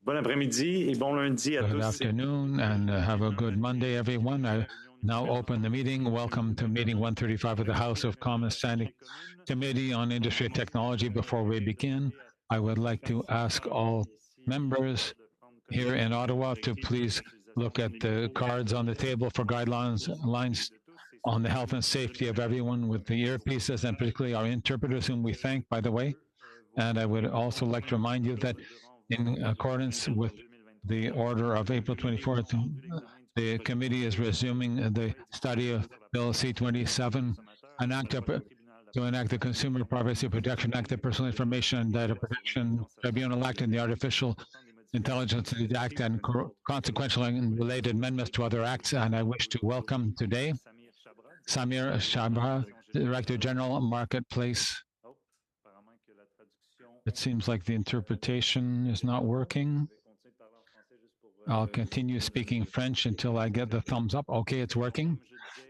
Bon après-midi et bon lundi à Good tous. afternoon and have a good Monday, everyone. I now open the meeting. Welcome to meeting 135 of the House of Commons Standing Committee on Industry and Technology. Before we begin, I would like to ask all members here in Ottawa to please look at the cards on the table for guidelines lines on the health and safety of everyone with the earpieces, and particularly our interpreters, whom we thank, by the way. And I would also like to remind you that in accordance with the order of April 24th, the committee is resuming the study of Bill C-27, an act to enact the Consumer Privacy Protection Act, the Personal Information and Data Protection Tribunal Act, and the Artificial Intelligence Act, and consequential and related amendments to other acts. And I wish to welcome today Samir Shabra, Director General, Marketplace. It seems like the interpretation is not working. I'll continue speaking French until I get the thumbs up. Okay, it's working.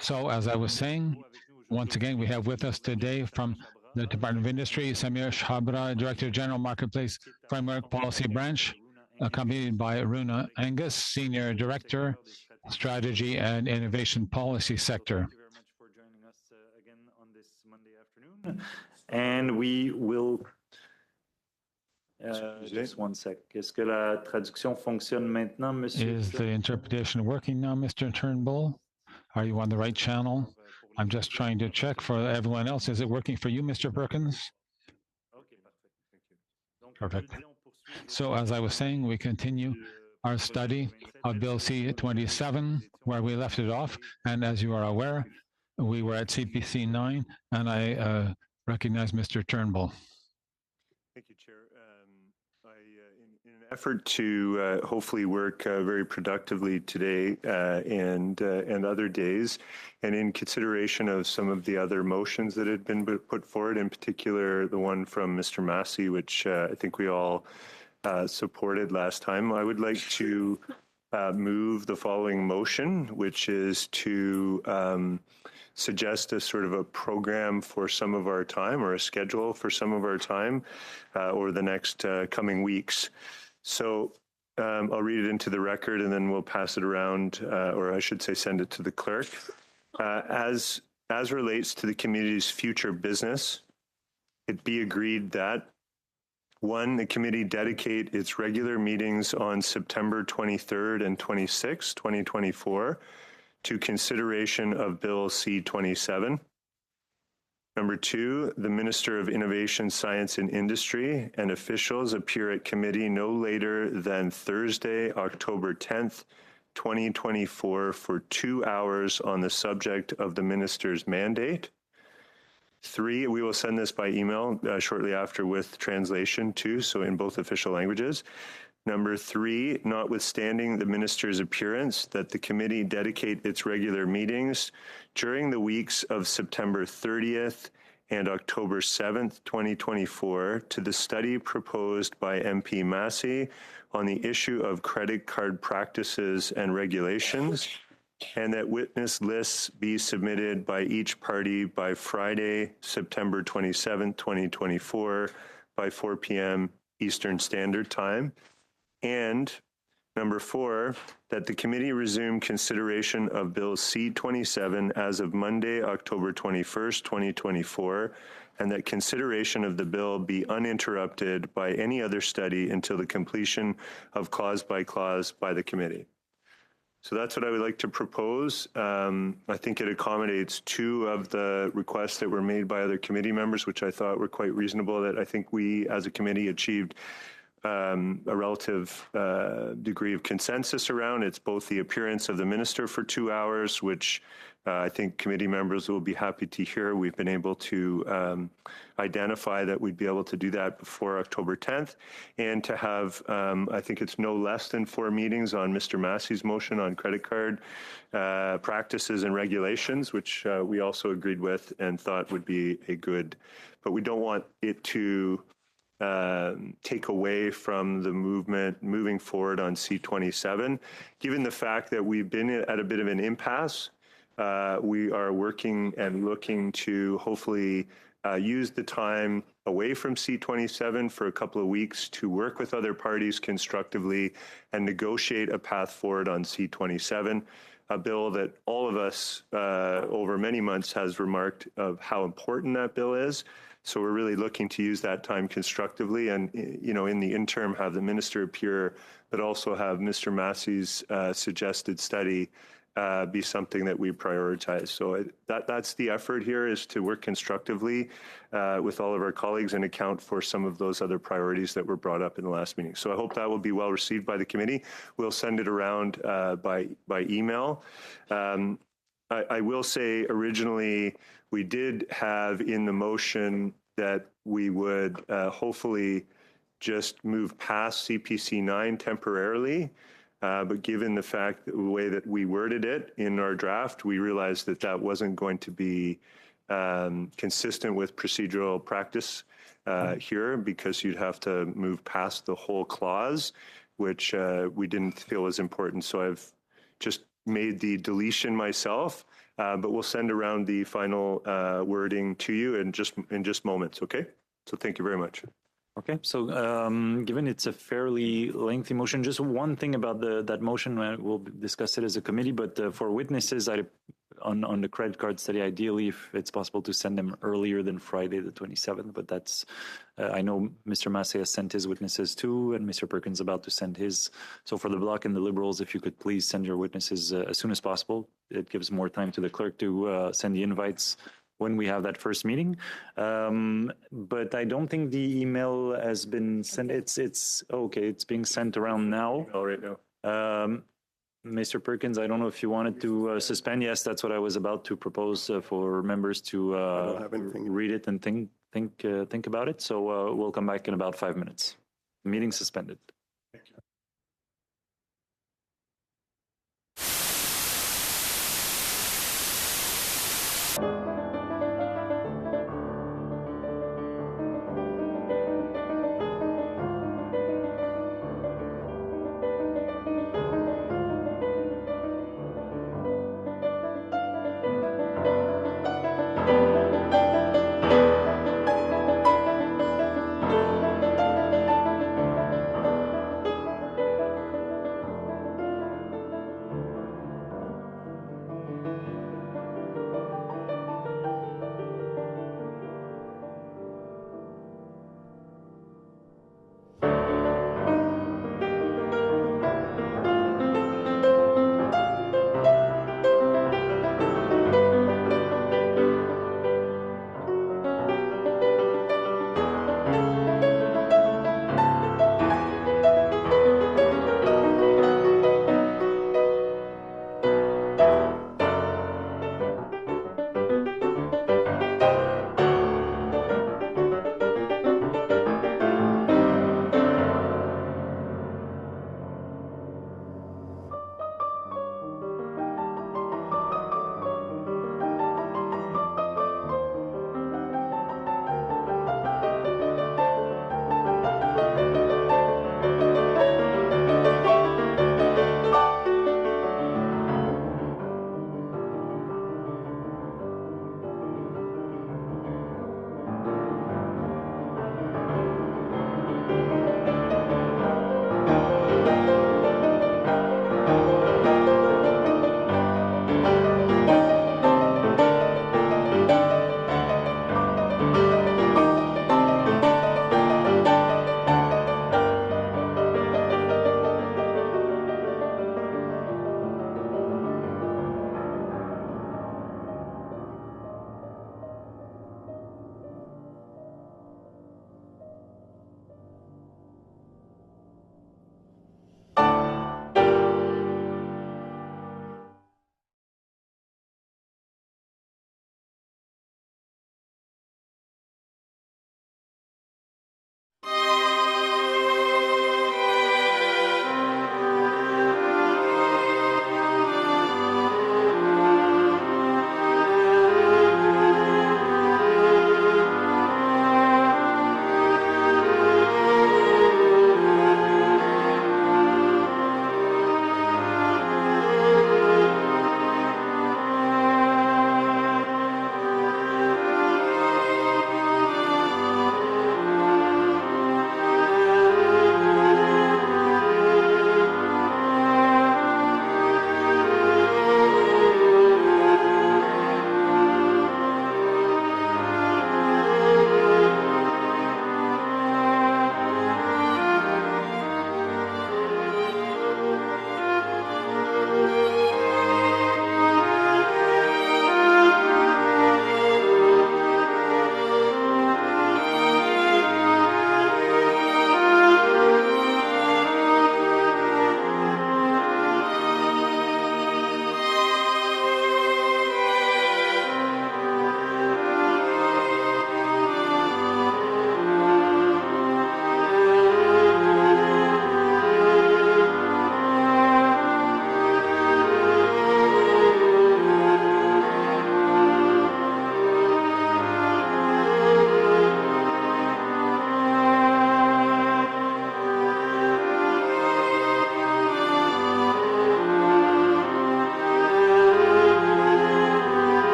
So as I was saying, once again, we have with us today from the Department of Industry, Samir Shabra, Director General, Marketplace Framework Policy Branch, accompanied by Runa Angus, Senior Director, Strategy and Innovation Policy Sector. Thank you very much for joining us again on this Monday afternoon. And we will... just one sec. Est-ce que la traduction fonctionne maintenant, monsieur? Is the interpretation working now, Mr. Turnbull? Are you on the right channel? I'm just trying to check for everyone else. Is it working for you, Mr. Perkins? Okay, perfect. Perfect. So as I was saying, we continue our study of Bill C-27, where we left it off. And as you are aware, we were at CPC 9, and I recognize Mr. Turnbull. Thank you, Chair. In an effort to hopefully work very productively today and other days, and in consideration of some of the other motions that had been put forward, in particular the one from Mr. Massey, which I think we all supported last time, I would like to move the following motion, which is to suggest a sort of a program for some of our time, or a schedule for some of our time over the next coming weeks. So I'll read it into the record and then we'll pass it around, or I should say send it to the clerk. As relates to the committee's future business, it be agreed that 1, the committee dedicate its regular meetings on September 23rd and 26th, 2024, to consideration of Bill C-27. Number 2, the Minister of Innovation, Science and Industry and officials appear at committee no later than Thursday, October 10th, 2024 for 2 hours on the subject of the minister's mandate. 3, we will send this by email shortly after with translation too, so in both official languages. Number 3, notwithstanding the minister's appearance, that the committee dedicate its regular meetings during the weeks of September 30th and October 7th, 2024, to the study proposed by MP Massey on the issue of credit card practices and regulations, and that witness lists be submitted by each party by Friday, September 27th, 2024, by 4 p.m. Eastern Standard Time. And number 4, that the committee resume consideration of Bill C-27 as of Monday, October 21st, 2024, and that consideration of the bill be uninterrupted by any other study until the completion of clause by clause by the committee. So that's what I would like to propose. I think it accommodates 2 of the requests that were made by other committee members, which I thought were quite reasonable, that I think we as a committee achieved a relative degree of consensus around. It's both the appearance of the minister for 2 hours, which I think committee members will be happy to hear. We've been able to identify that we'd be able to do that before October 10th, and to have, I think it's no less than 4 meetings on Mr. Massey's motion on credit card practices and regulations, which we also agreed with and thought would be a good, but we don't want it to take away from the movement moving forward on C-27. Given the fact that we've been at a bit of an impasse, we are working and looking to hopefully use the time away from C27 for a couple of weeks to work with other parties constructively and negotiate a path forward on C27, a bill that all of us over many months has remarked of how important that bill is. So we're really looking to use that time constructively and, in the interim, have the minister appear, but also have Mr. Massey's suggested study be something that we prioritize. So that's the effort here, is to work constructively with all of our colleagues and account for some of those other priorities that were brought up in the last meeting. So I hope that will be well received by the committee. We'll send it around by email. I will say originally we did have in the motion that we would hopefully just move past CPC 9 temporarily. But given the fact that the way that we worded it in our draft, we realized that that wasn't going to be consistent with procedural practice here, because you'd have to move past the whole clause, which we didn't feel was important. So I've just made the deletion myself, but we'll send around the final wording to you in just moments, okay? So thank you very much. Okay, so given it's a fairly lengthy motion, just one thing about that motion, we'll discuss it as a committee, but for witnesses on the credit card study, ideally, if it's possible to send them earlier than Friday the 27th, but that's, I know Mr. Massey has sent his witnesses too, and Mr. Perkins about to send his. So for the Bloc and the Liberals, if you could please send your witnesses as soon as possible. It gives more time to the clerk to send the invites when we have that first meeting. But I don't think the email has been sent. It's okay. It's being sent around now. Right now. Mr. Perkins, I don't know if you wanted to suspend. Yes, that's what I was about to propose for members to read it and think about it. So we'll come back in about 5 minutes. Meeting suspended.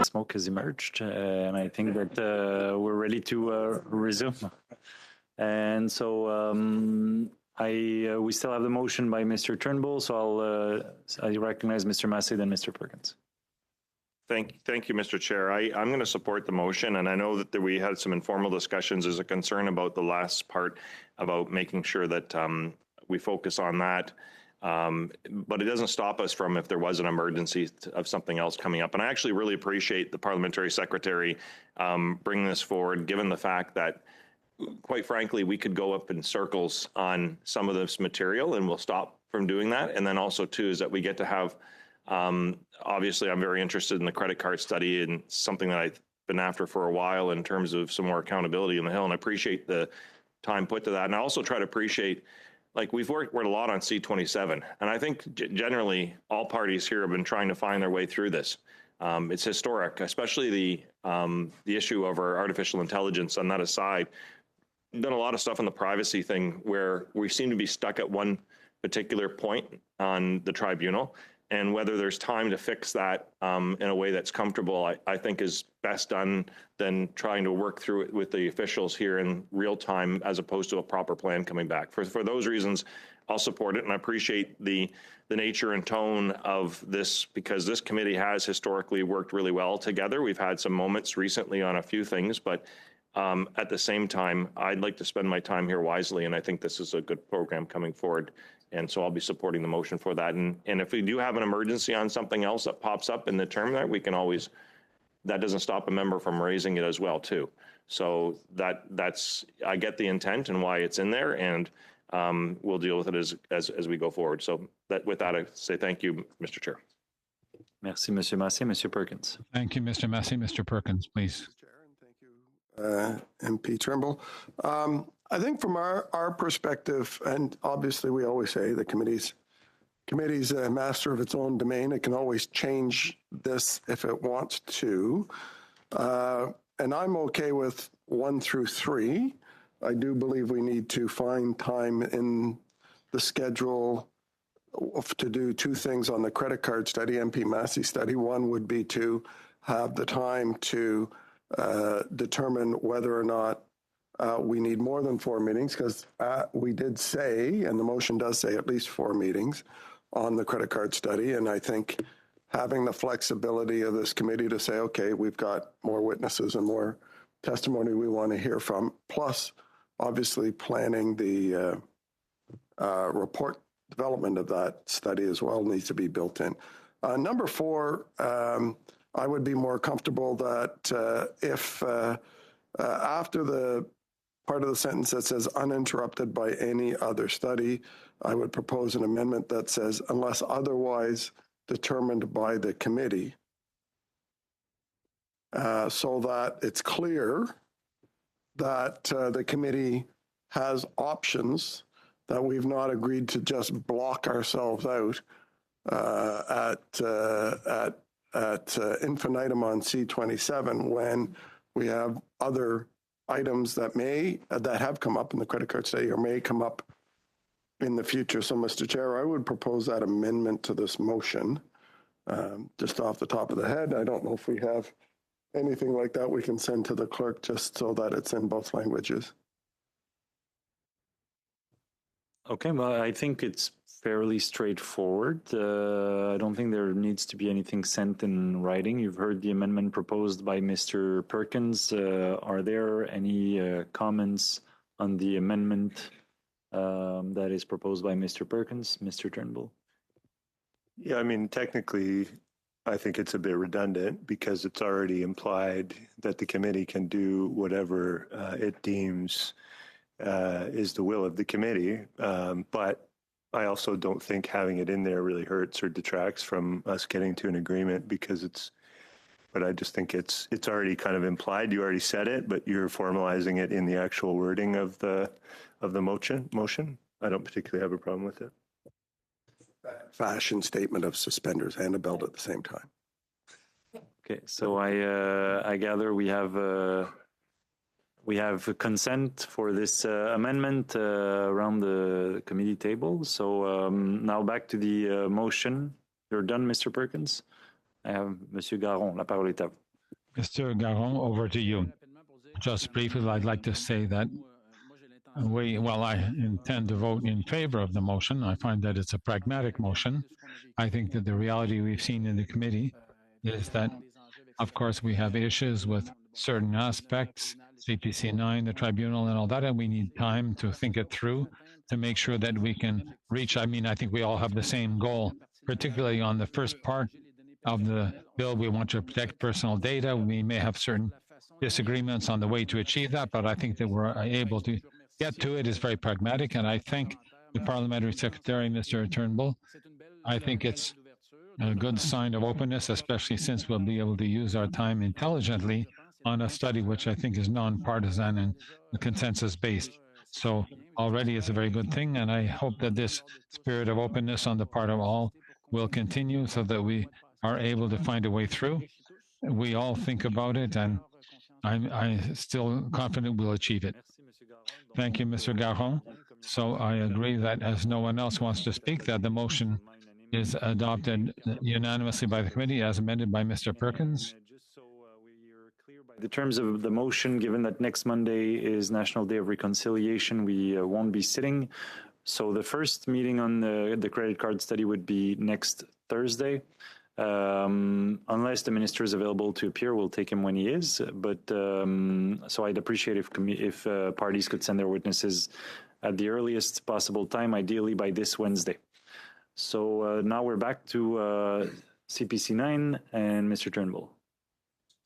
Smoke has emerged, and I think that we're ready to resume. And so we still have the motion by Mr. Turnbull, so I recognize Mr. Massey, then Mr. Perkins. Thank you, Mr. Chair. I'm going to support the motion, and I know that we had some informal discussions. There's a concern about the last part about making sure that we focus on that. But it doesn't stop us from if there was an emergency of something else coming up. And I actually really appreciate the parliamentary secretary bringing this forward, given the fact that, quite frankly, we could go up in circles on some of this material, and we'll stop from doing that. And then also, too, is that we get to have, obviously, I'm very interested in the credit card study and something that I've been after for a while in terms of some more accountability in the Hill. And I appreciate the time put to that. And I also try to appreciate, like, we've worked a lot on C27, and I think generally all parties here have been trying to find their way through this. It's historic, especially the issue of our artificial intelligence. On that aside, we've done a lot of stuff on the privacy thing where we seem to be stuck at one particular point on the tribunal, and whether there's time to fix that in a way that's comfortable, I think is best done than trying to work through it with the officials here in real time, as opposed to a proper plan coming back. For those reasons, I'll support it, and I appreciate the nature and tone of this, because this committee has historically worked really well together. We've had some moments recently on a few things, but at the same time, I'd like to spend my time here wisely, and I think this is a good program coming forward. And so I'll be supporting the motion for that. And if we do have an emergency on something else that pops up in the term there, we can always, that doesn't stop a member from raising it as well too. So that's, I get the intent and why it's in there, and we'll deal with it as we go forward. So with that, I say thank you, Mr. Chair. Merci, Monsieur Massé. Monsieur Perkins. Thank you, Mr. Massey. Mr. Perkins, please. Mr. Chair, and thank you, MP Trimble. I think from our perspective, and obviously we always say the committee's a master of its own domain. It can always change this if it wants to. And I'm okay with 1 through 3. I do believe we need to find time in the schedule to do 2 things on the credit card study, MP Massey study. One would be to have the time to determine whether or not we need more than 4 meetings, because we did say, and the motion does say, at least 4 meetings on the credit card study. And I think having the flexibility of this committee to say, okay, we've got more witnesses and more testimony we want to hear from, plus obviously planning the report development of that study as well needs to be built in. Number 4, I would be more comfortable that if after the part of the sentence that says uninterrupted by any other study, I would propose an amendment that says unless otherwise determined by the committee, so that it's clear that the committee has options, that we've not agreed to just block ourselves out at infinitum on C27 when we have other items that have come up in the credit card study or may come up in the future. So, Mr. Chair, I would propose that amendment to this motion. Just off the top of the head, I don't know if we have anything like that we can send to the clerk just so that it's in both languages. Okay, well, I think it's fairly straightforward. I don't think there needs to be anything sent in writing. You've heard the amendment proposed by Mr. Perkins. Are there any comments on the amendment that is proposed by Mr. Perkins? Mr. Turnbull? Yeah, I mean, technically, I think it's a bit redundant because it's already implied that the committee can do whatever it deems is the will of the committee. But I also don't think having it in there really hurts or detracts from us getting to an agreement, because but I just think it's already kind of implied. You already said it, but you're formalizing it in the actual wording of the motion. I don't particularly have a problem with it. Fashion statement of suspenders and a belt at the same time. Okay, so I gather we have consent for this amendment around the committee table. So now back to the motion. You're done, Mr. Perkins? I have Monsieur Garon. La parole est à vous. Mr. Garon, over to you. Just briefly, I'd like to say that I intend to vote in favor of the motion. I find that it's a pragmatic motion. I think that the reality we've seen in the committee is that, of course, we have issues with certain aspects, CPC 9, the tribunal and all that, and we need time to think it through to make sure that we can reach. I mean, I think we all have the same goal, particularly on the first part of the bill. We want to protect personal data. We may have certain disagreements on the way to achieve that, but I think that we're able to get to it is very pragmatic, and I thank the Parliamentary Secretary, Mr. Turnbull. I think it's a good sign of openness, especially since we'll be able to use our time intelligently on a study which I think is non-partisan and consensus-based. So already it's a very good thing, and I hope that this spirit of openness on the part of all will continue so that we are able to find a way through. We all think about it, and I'm still confident we'll achieve it. Thank you, Mr. Garon. So I agree that as no one else wants to speak, that the motion is adopted unanimously by the committee as amended by Mr. Perkins. Just so we're clear by the terms of the motion, given that next Monday is National Day of Reconciliation, we won't be sitting. So the first meeting on the credit card study would be next Thursday. Unless the minister is available to appear, we'll take him when he is. But so I'd appreciate if parties could send their witnesses at the earliest possible time, ideally by this Wednesday. So now we're back to CPC 9 and Mr. Turnbull.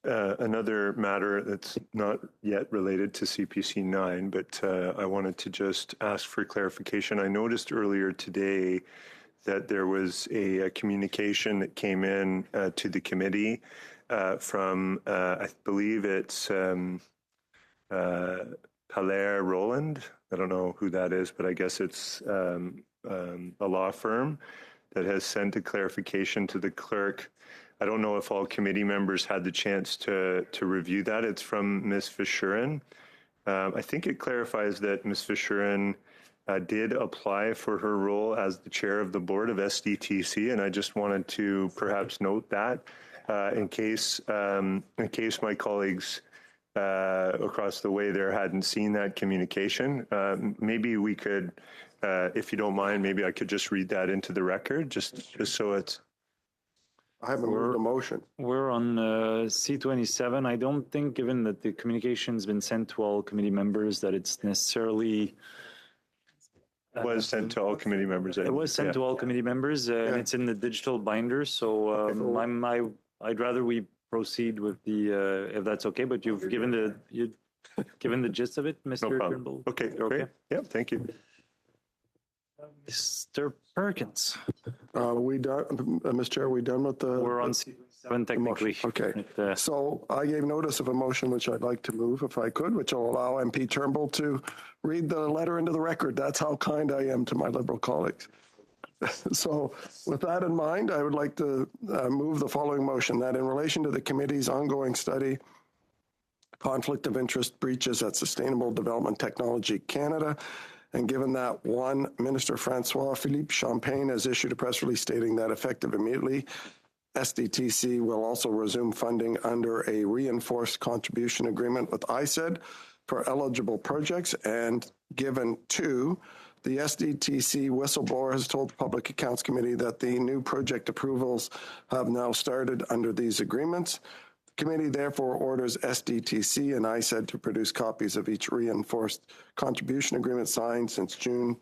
Another matter that's not yet related to CPC 9, but I wanted to just ask for clarification. I noticed earlier today that there was a communication that came in to the committee from, I believe it's Haller Roland. I don't know who that is, but I guess it's a law firm that has sent a clarification to the clerk. I don't know if all committee members had the chance to review that. It's from Ms. Fishurin. I think it clarifies that Ms. Fishurin did apply for her role as the chair of the board of SDTC, and I just wanted to perhaps note that in case my colleagues across the way there hadn't seen that communication. Maybe we could, if you don't mind, maybe I could just read that into the record, just so it's. I haven't moved a motion. We're on C27. I don't think, given that the communication's been sent to all committee members, that it's necessarily. Was sent to all committee members. It was sent to all committee members, and it's in the digital binder. So I'd rather we proceed with the, if that's okay. But you've given the gist of it, Mr. No problem. Turnbull. Okay, great. Yeah, thank you. Mr. Perkins. We done, Mr. Chair, we done with the... We're on C7 technically. Okay. So I gave notice of a motion which I'd like to move, if I could, which will allow MP Turnbull to read the letter into the record. That's how kind I am to my Liberal colleagues. So with that in mind, I would like to move the following motion, that in relation to the committee's ongoing study, conflict of interest breaches at Sustainable Development Technology Canada, and given that, one, Minister Francois-Philippe Champagne has issued a press release stating that effective immediately, SDTC will also resume funding under a reinforced contribution agreement with ISED for eligible projects, and given, two, the SDTC whistleblower has told the Public Accounts Committee that the new project approvals have now started under these agreements. Committee therefore orders SDTC and ISED to produce copies of each reinforced contribution agreement signed since June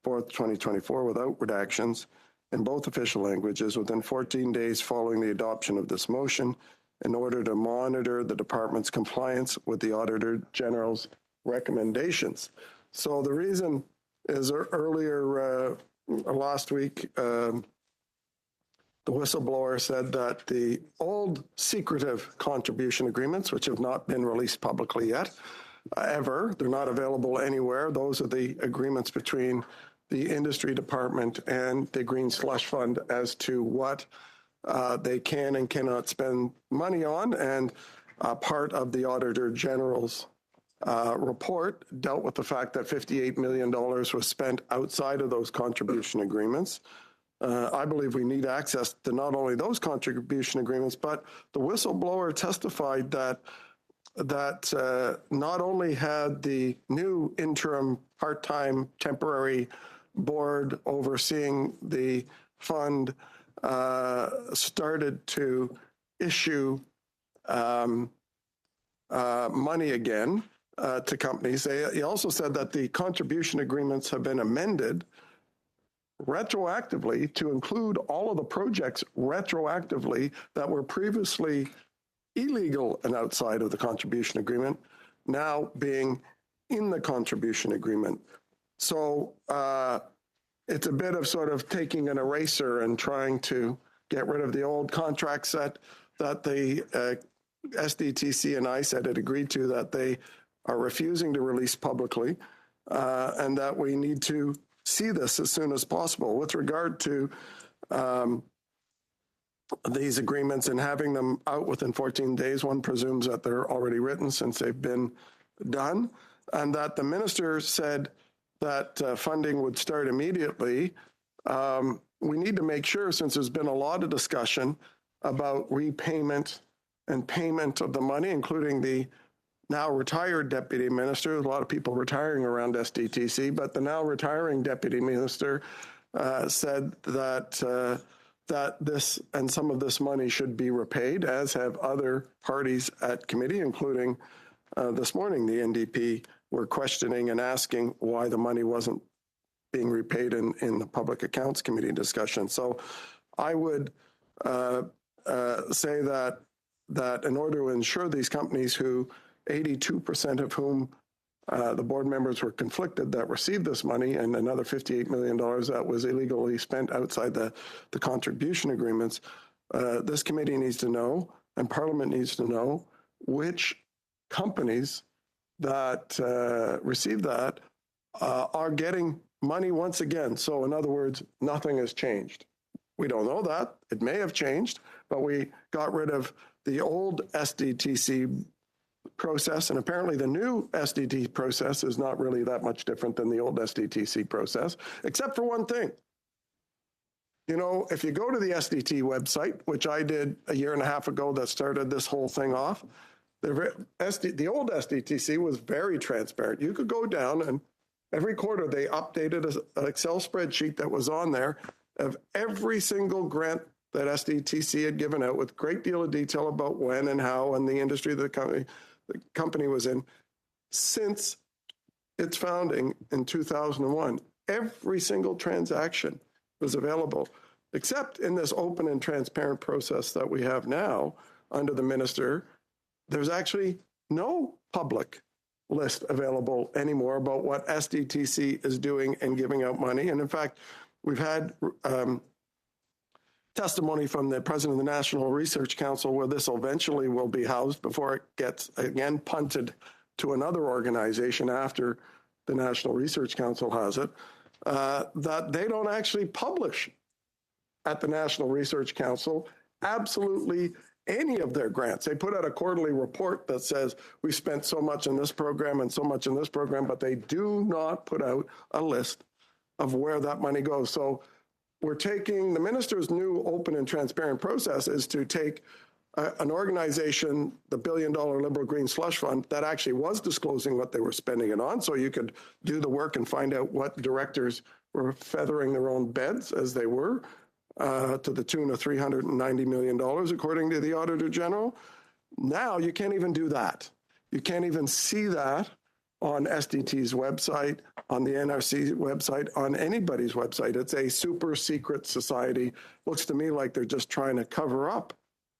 4th, 2024 without redactions in both official languages within 14 days following the adoption of this motion in order to monitor the department's compliance with the Auditor General's recommendations. So the reason is earlier last week, the whistleblower said that the old secretive contribution agreements, which have not been released publicly yet, ever, they're not available anywhere. Those are the agreements between the industry department and the Green Slush Fund as to what they can and cannot spend money on. And part of the Auditor General's report dealt with the fact that $58 million was spent outside of those contribution agreements. I believe we need access to not only those contribution agreements, but the whistleblower testified that not only had the new interim part-time temporary board overseeing the fund started to issue money again to companies. He also said that the contribution agreements have been amended retroactively to include all of the projects retroactively that were previously illegal and outside of the contribution agreement, now being in the contribution agreement. So it's a bit of sort of taking an eraser and trying to get rid of the old contract set that the SDTC and ISED had agreed to that they are refusing to release publicly, and that we need to see this as soon as possible. With regard to these agreements and having them out within 14 days, one presumes that they're already written since they've been done, and that the minister said that funding would start immediately. We need to make sure, since there's been a lot of discussion about repayment and payment of the money, including the now retired deputy minister, there's a lot of people retiring around SDTC, but the now retiring deputy minister said that that this and some of this money should be repaid, as have other parties at committee, including this morning the NDP were questioning and asking why the money wasn't being repaid in the Public Accounts Committee discussion. So I would say that in order to ensure these companies, who 82% of whom the board members were conflicted that received this money, and another $58 million that was illegally spent outside the contribution agreements, this committee needs to know, and Parliament needs to know, which companies that receive that are getting money once again. So in other words, nothing has changed. We don't know that. It may have changed, but we got rid of the old SDTC process, and apparently the new SDT process is not really that much different than the old SDTC process, except for one thing. You know, if you go to the SDT website, which I did a year and a half ago that started this whole thing off, the old SDTC was very transparent. You could go down and every quarter they updated an Excel spreadsheet that was on there of every single grant that SDTC had given out, with a great deal of detail about when and how and the industry the company was in since its founding in 2001. Every single transaction was available, except in this open and transparent process that we have now under the minister. There's actually no public list available anymore about what SDTC is doing and giving out money. And in fact, we've had testimony from the president of the National Research Council where this eventually will be housed before it gets again punted to another organization after the National Research Council has it, that they don't actually publish at the National Research Council absolutely any of their grants. They put out a quarterly report that says we spent so much in this program and so much in this program, but they do not put out a list of where that money goes. So we're taking the minister's new open and transparent process is to take an organization, the $1 billion Liberal Green Slush Fund, that actually was disclosing what they were spending it on. So you could do the work and find out what directors were feathering their own beds as they were, to the tune of $390 million, according to the Auditor General. Now you can't even do that. You can't even see that on SDT's website, on the NRC website, on anybody's website. It's a super secret society. Looks to me like they're just trying to cover up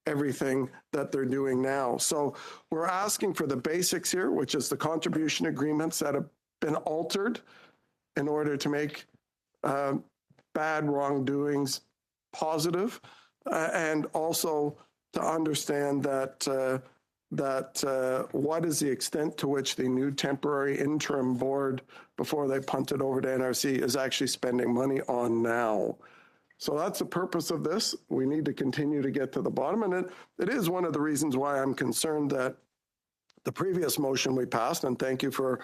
everything that they're doing now. So we're asking for the basics here, which is the contribution agreements that have been altered in order to make bad wrongdoings positive, and also to understand that what is the extent to which the new temporary interim board, before they punt it over to NRC, is actually spending money on now. So that's the purpose of this. We need to continue to get to the bottom. And it is one of the reasons why I'm concerned that the previous motion we passed, and thank you for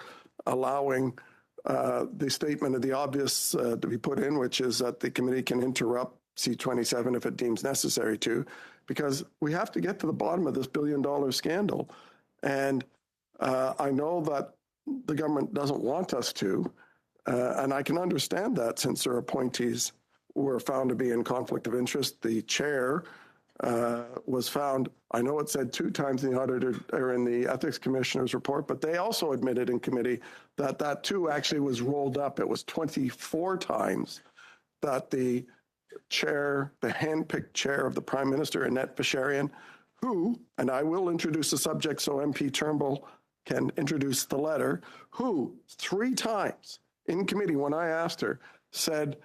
allowing the statement of the obvious to be put in, which is that the committee can interrupt C-27 if it deems necessary to, because we have to get to the bottom of this $1 billion scandal. And I know that the government doesn't want us to, and I can understand that since their appointees were found to be in conflict of interest. The chair was found, I know it said 2 times in the auditor or in the ethics commissioner's report, but they also admitted in committee that that too actually was rolled up. It was 24 times that the chair, the handpicked chair of the Prime Minister, Annette Basharian, who, and I will introduce the subject so MP Turnbull can introduce the letter, who 3 times in committee when I asked her said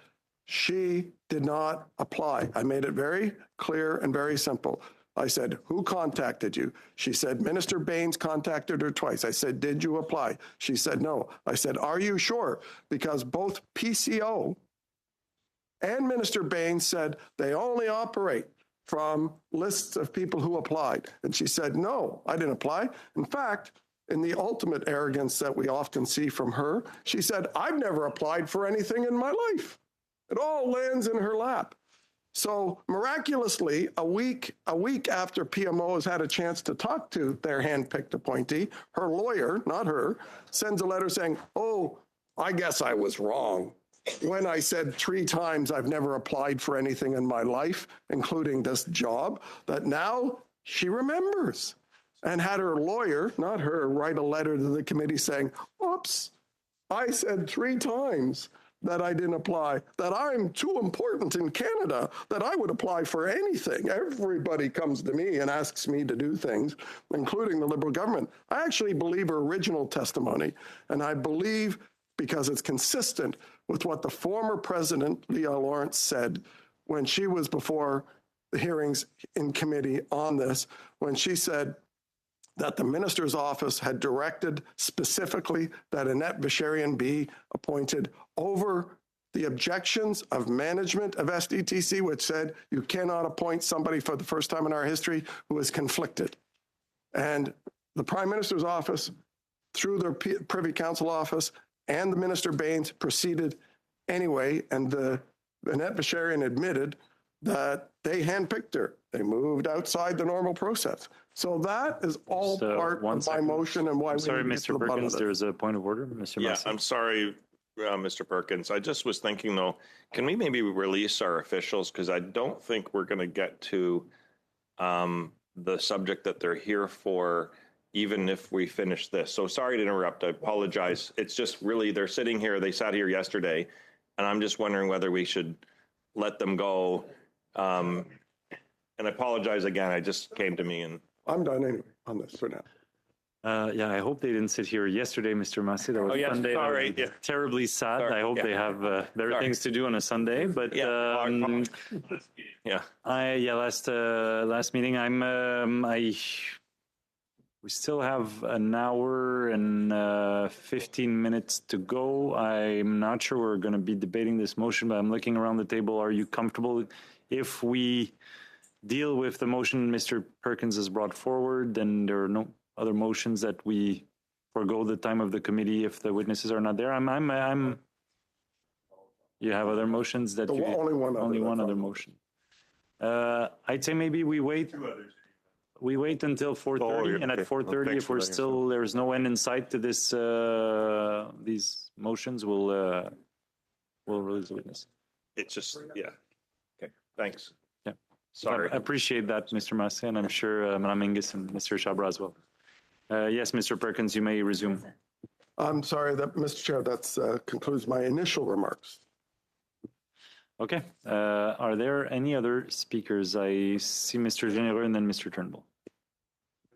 she did not apply. I made it very clear and very simple. I said, who contacted you? She said, Minister Baines contacted her twice. I said, did you apply? She said, no. I said, are you sure? Because both PCO and Minister Baines said they only operate from lists of people who applied. And she said, no, I didn't apply. In fact, in the ultimate arrogance that we often see from her, she said, I've never applied for anything in my life. It all lands in her lap. So miraculously, a week after PMO has had a chance to talk to their handpicked appointee, her lawyer, not her, sends a letter saying, "Oh, I guess I was wrong when I said 3 times I've never applied for anything in my life, including this job," that now she remembers, and had her lawyer, not her, write a letter to the committee saying, "Oops, I said 3 times that I didn't apply, that I'm too important in Canada, that I would apply for anything. Everybody comes to me and asks me to do things, including the Liberal government." I actually believe her original testimony, and I believe, because it's consistent with what the former president, Leah Lawrence, said when she was before the hearings in committee on this, when she said that the minister's office had directed specifically that Annette Basharian be appointed over the objections of management of SDTC, which said you cannot appoint somebody for the first time in our history who is conflicted. And the Prime Minister's office, through their Privy Council office, and the Minister Baines proceeded anyway, and Annette Basharian admitted that they handpicked her. They moved outside the normal process. So that is all part of my motion and why we sorry, need to get to Mr. the bottom Perkins, of it. there's a point of order. Mr. Yeah, Massey. I'm sorry, Mr. Perkins. I just was thinking, though, can we maybe release our officials? Because I don't think we're going to get to the subject that they're here for, even if we finish this. So sorry to interrupt. I apologize. It's just really, they're sitting here. They sat here yesterday, and I'm just wondering whether we should let them go. And I apologize again. I just came to me and... I'm done anyway on this for now. Yeah, I hope they didn't sit here yesterday, Mr. Massey. That was yes, Sunday. sorry. Yeah. Terribly sad. Sorry, I hope they have better things to do on a Sunday. But last meeting, we still have an hour and 15 minutes to go. I'm not sure we're going to be debating this motion, but I'm looking around the table. Are you comfortable if we deal with the motion Mr. Perkins has brought forward, then there are no other motions that we forego the time of the committee if the witnesses are not there? You have other motions that Only one other motion. I'd say maybe we wait. We wait until 4:30, and at 4:30, if we're still there's no end in sight to this these motions, we'll release the witness. It's just, yeah. Okay, thanks. Yeah. Sorry. I appreciate that, Mr. Massey, and I'm sure Madame Ingis and Mr. Chabra as well. Yes, Mr. Perkins, you may resume. I'm sorry, Mr. Chair, that concludes my initial remarks. Okay. Are there any other speakers? I see Mr. Généreux and then Mr. Turnbull.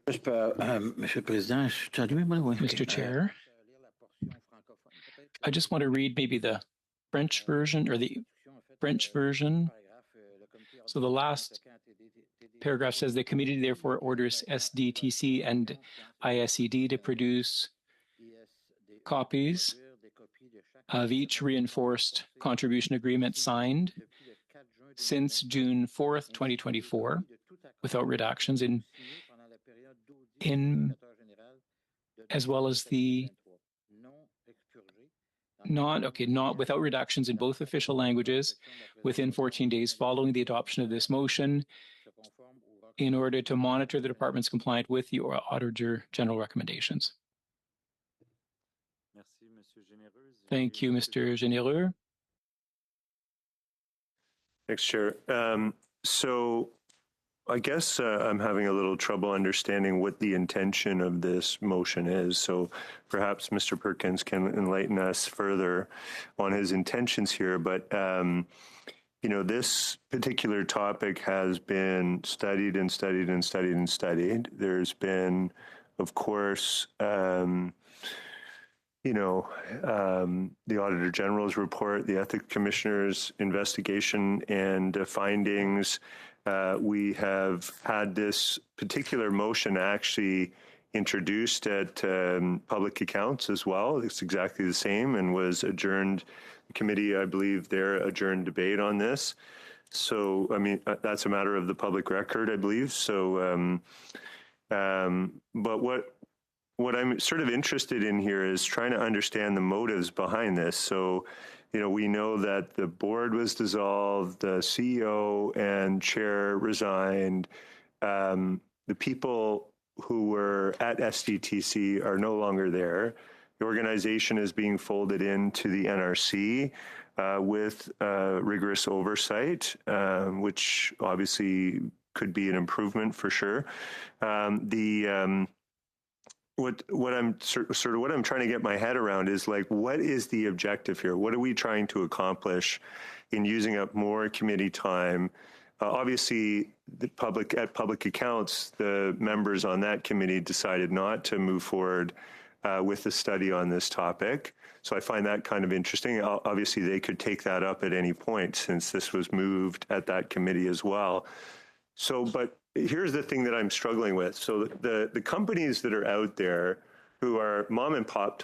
Mr. Chair, I just want to read maybe the French version or the French version. So the last paragraph says the committee therefore orders SDTC and ISED to produce copies of each reinforced contribution agreement signed since June 4th, 2024, without redactions in as well as the not without redactions in both official languages within 14 days following the adoption of this motion, in order to monitor the department's compliance with the Auditor General recommendations. Thank you, Mr. Généreux. Thanks, Chair. So I guess I'm having a little trouble understanding what the intention of this motion is. So perhaps Mr. Perkins can enlighten us further on his intentions here. But, you know, this particular topic has been studied and studied and studied and studied. There's been, of course, the Auditor General's report, the Ethics Commissioner's investigation and findings. We have had this particular motion actually introduced at public accounts as well. It's exactly the same and was adjourned. The committee, I believe, their adjourned debate on this. So, I mean, that's a matter of the public record, I believe. So, but what I'm sort of interested in here is trying to understand the motives behind this. So we know that the board was dissolved, the CEO and chair resigned. The people who were at SDTC are no longer there. The organization is being folded into the NRC with rigorous oversight, which obviously could be an improvement for sure. What I'm trying to get my head around is like, what is the objective here? What are we trying to accomplish in using up more committee time? Obviously, at public accounts, the members on that committee decided not to move forward with the study on this topic. So I find that kind of interesting. Obviously, they could take that up at any point since this was moved at that committee as well. So, but here's the thing that I'm struggling with. So the companies that are out there who are mom and pop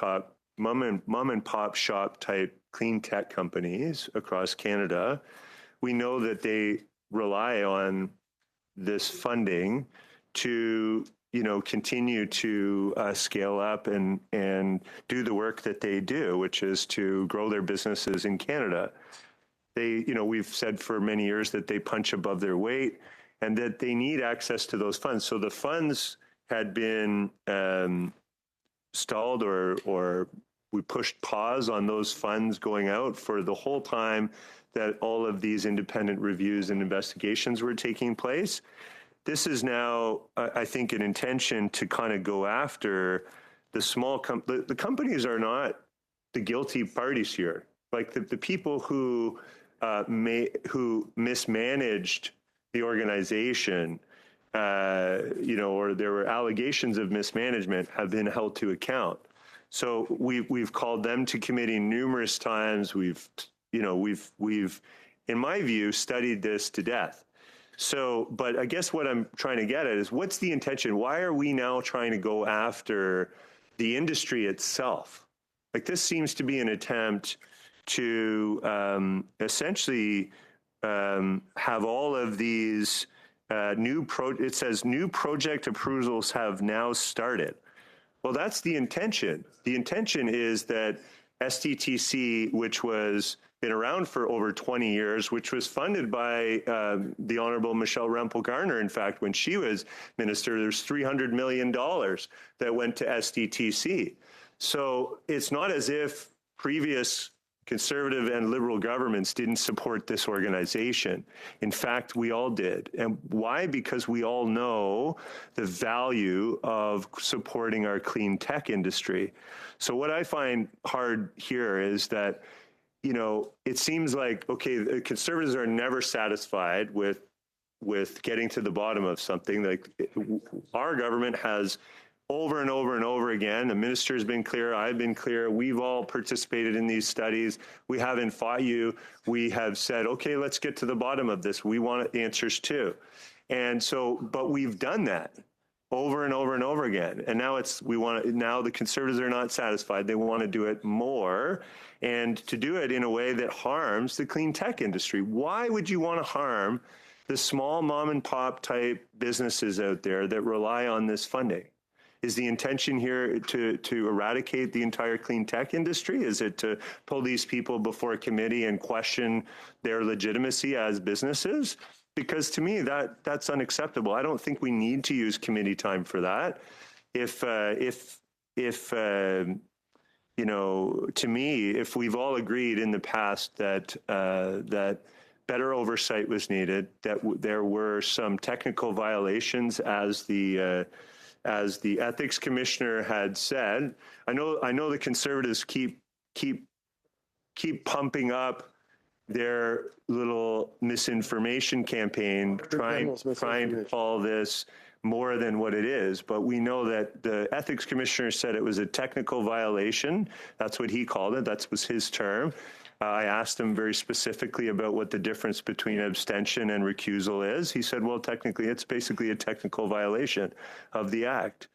shop type clean tech companies across Canada, we know that they rely on this funding to continue to scale up and do the work that they do, which is to grow their businesses in Canada. They, we've said for many years that they punch above their weight and that they need access to those funds. So the funds had been stalled or we pushed pause on those funds going out for the whole time that all of these independent reviews and investigations were taking place. This is now, I think, an intention to kind of go after the small the companies are not the guilty parties here. Like the people who mismanaged the organization, or there were allegations of mismanagement, have been held to account. So we've called them to committee numerous times. We've in my view, studied this to death. So, but I guess what I'm trying to get at is what's the intention? Why are we now trying to go after the industry itself? Like this seems to be an attempt to essentially have all of these it says new project approvals have now started. Well, that's the intention. The intention is that SDTC, which was been around for over 20 years, which was funded by the Honorable Michelle Rempel-Garner. In fact, when she was minister, there's $300 million that went to SDTC. So it's not as if previous conservative and liberal governments didn't support this organization. In fact, we all did. And why? Because we all know the value of supporting our clean tech industry. So what I find hard here is that it seems like, okay, the conservatives are never satisfied with getting to the bottom of something. Like our government has over and over and over again, the minister has been clear, I've been clear, we've all participated in these studies. We haven't fought you. We have said, okay, let's get to the bottom of this. We want answers too. And so, but we've done that over and over and over again. And now now the conservatives are not satisfied. They want to do it more and to do it in a way that harms the clean tech industry. Why would you want to harm the small mom and pop type businesses out there that rely on this funding? Is the intention here to eradicate the entire clean tech industry? Is it to pull these people before a committee and question their legitimacy as businesses? Because to me, that's unacceptable. I don't think we need to use committee time for that. To me, if we've all agreed in the past that that better oversight was needed, that there were some technical violations as the ethics commissioner had said. I know the conservatives keep pumping up their little misinformation campaign, trying to call this more than what it is. But we know that the ethics commissioner said it was a technical violation. That's what he called it. That was his term. I asked him very specifically about what the difference between abstention and recusal is. He said, well, technically, it's basically a technical violation of the act.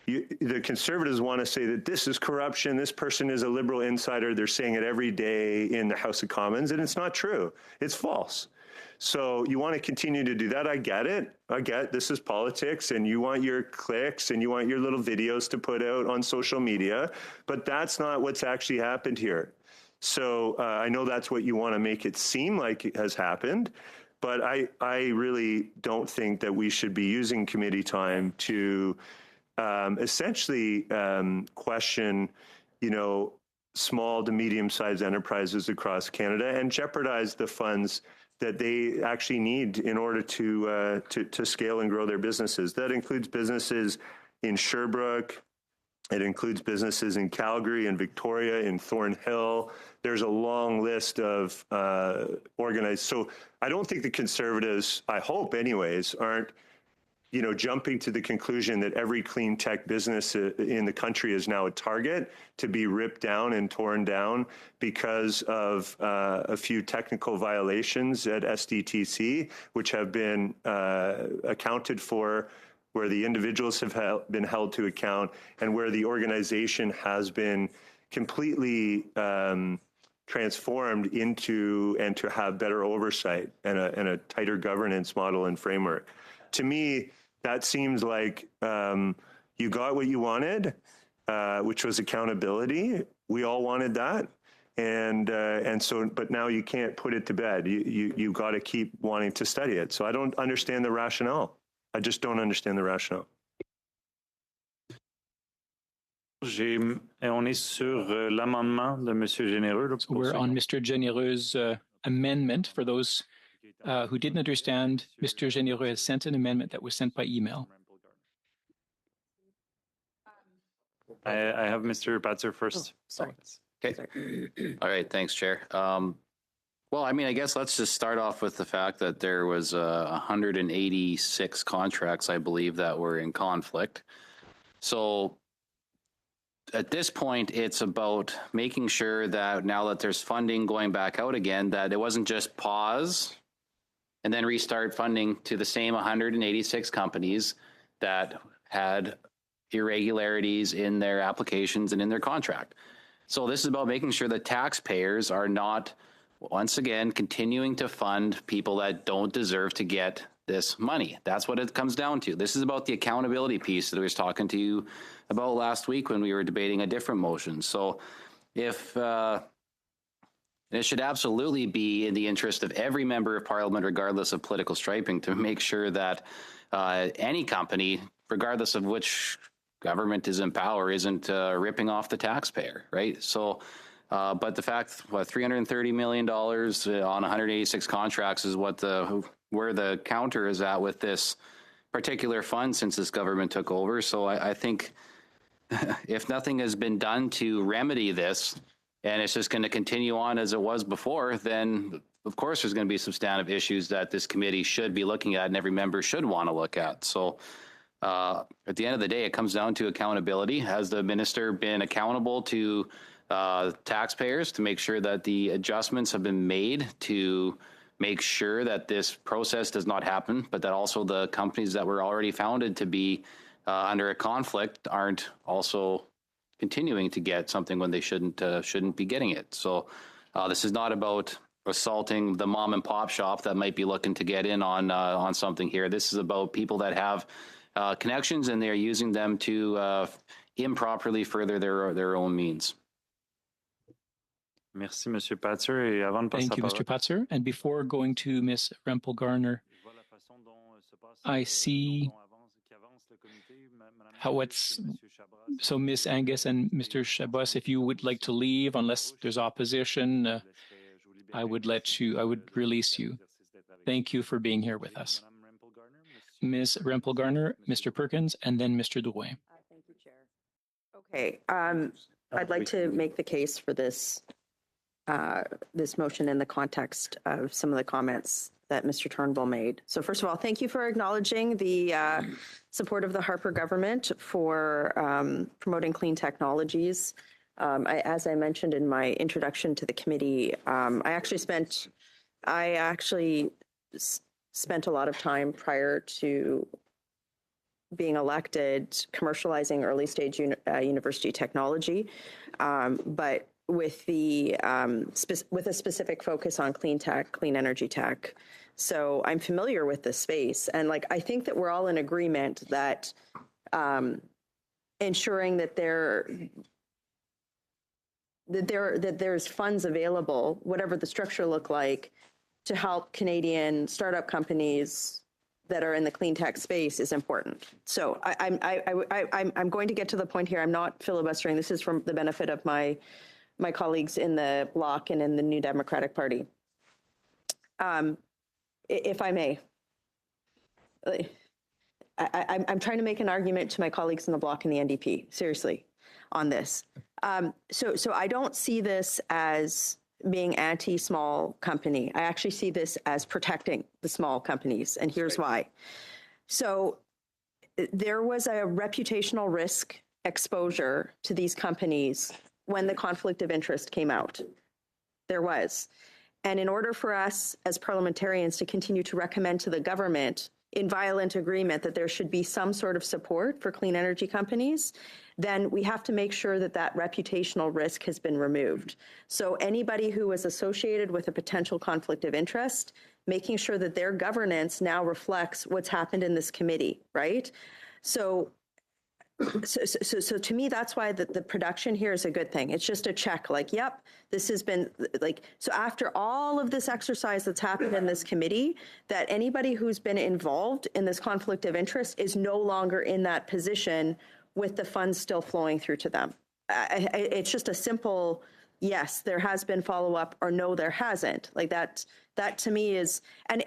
The conservatives want to say that this is corruption, this person is a liberal insider. They're saying it every day in the House of Commons, and it's not true. It's false. So you want to continue to do that. I get it. This is politics, and you want your clicks and you want your little videos to put out on social media, but that's not what's actually happened here. So I know that's what you want to make it seem like it has happened, but I really don't think that we should be using committee time to essentially question, small to medium-sized enterprises across Canada and jeopardize the funds that they actually need in order to scale and grow their businesses. That includes businesses in Sherbrooke. It includes businesses in Calgary and Victoria, in Thornhill. There's a long list of organized. So I don't think the Conservatives, I hope anyways, aren't jumping to the conclusion that every clean tech business in the country is now a target to be ripped down and torn down because of a few technical violations at SDTC, which have been accounted for, where the individuals have been held to account, and where the organization has been completely transformed into and to have better oversight and a tighter governance model and framework. To me, that seems like you got what you wanted, which was accountability. We all wanted that, and so, but now you can't put it to bed. You got to keep wanting to study it. So I don't understand the rationale. I just don't understand the rationale. On est sur l'amendement de Monsieur Généreux. So we're on Mr. Généreux's amendment. For those who didn't understand, Mr. Généreux has sent an amendment that was sent by email. I have Mr. Patzer first. Sorry. Okay. All right. Thanks, Chair. Well, I mean, I guess let's just start off with the fact that there was 186 contracts, I believe, that were in conflict. So at this point, it's about making sure that now that there's funding going back out again, that it wasn't just pause and then restart funding to the same 186 companies that had irregularities in their applications and in their contract. So this is about making sure that taxpayers are not, once again, continuing to fund people that don't deserve to get this money. That's what it comes down to. This is about the accountability piece that I was talking to you about last week when we were debating a different motion. So if it should absolutely be in the interest of every member of Parliament, regardless of political striping, to make sure that any company, regardless of which government is in power, isn't ripping off the taxpayer, right? So, but the fact, $330 million on 186 contracts is where the counter is at with this particular fund since this government took over. So I think if nothing has been done to remedy this, and it's just going to continue on as it was before, then of course there's going to be substantive issues that this committee should be looking at and every member should want to look at. So at the end of the day, it comes down to accountability. Has the minister been accountable to taxpayers to make sure that the adjustments have been made to make sure that this process does not happen, but that also the companies that were already founded to be under a conflict aren't also continuing to get something when they shouldn't be getting it. So this is not about assaulting the mom and pop shop that might be looking to get in on something here. This is about people that have connections and they're using them to improperly further their own means. Merci, Monsieur Patzer. Et avant de passer Thank you, Mr. Patzer. And before going to Ms. Rempel-Garner, I see how it's, so Ms. Angus and Mr. Chabot, if you would like to leave, unless there's opposition, I would release you. Thank you for being here with us. Ms. Rempel-Garner, Mr. Perkins, and then Mr. Drouin. Thank you, Chair. Okay, I'd like to make the case for this motion in the context of some of the comments that Mr. Turnbull made. So first of all, thank you for acknowledging the support of the Harper government for promoting clean technologies. As I mentioned in my introduction to the committee, I actually spent a lot of time prior to being elected commercializing early stage university technology, but with with a specific focus on clean tech, clean energy tech. So I'm familiar with this space, and I think that we're all in agreement that that there's funds available, whatever the structure look like, to help Canadian startup companies that are in the clean tech space is important. So I'm going to get to the point here. I'm not filibustering. This is from the benefit of my colleagues in the Bloc and in the New Democratic Party. If I may, I'm trying to make an argument to my colleagues in the Bloc and the NDP, seriously, on this. So I don't see this as being anti-small company. I actually see this as protecting the small companies, and here's why. So there was a reputational risk exposure to these companies when the conflict of interest came out. There was. And in order for us as parliamentarians to continue to recommend to the government in violent agreement that there should be some sort of support for clean energy companies, then we have to make sure that that reputational risk has been removed. So anybody who was associated with a potential conflict of interest, making sure that their governance now reflects what's happened in this committee, right? So to me, that's why the production here is a good thing. It's just a check, like, yep, this has been, like, so after all of this exercise that's happened in this committee, that anybody who's been involved in this conflict of interest is no longer in that position with the funds still flowing through to them. It's just a simple, yes, there has been follow-up, or no, there hasn't. Like that to me is, and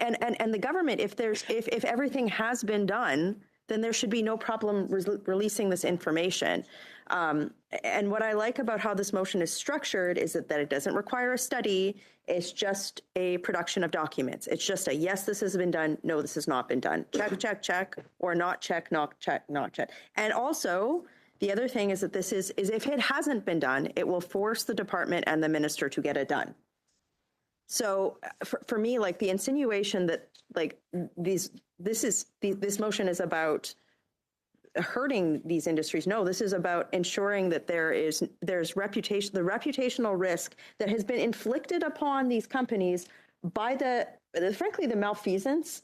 the government, if everything has been done, then there should be no problem releasing this information. And what I like about how this motion is structured is that it doesn't require a study. It's just a production of documents. It's just a, yes, this has been done. No, this has not been done. Check, check, check, or not check, not check, not check. And also, the other thing is that this is if it hasn't been done, it will force the department and the minister to get it done. So for me, like the insinuation that like this motion is about hurting these industries. No, this is about ensuring that there's the reputational risk that has been inflicted upon these companies by frankly the malfeasance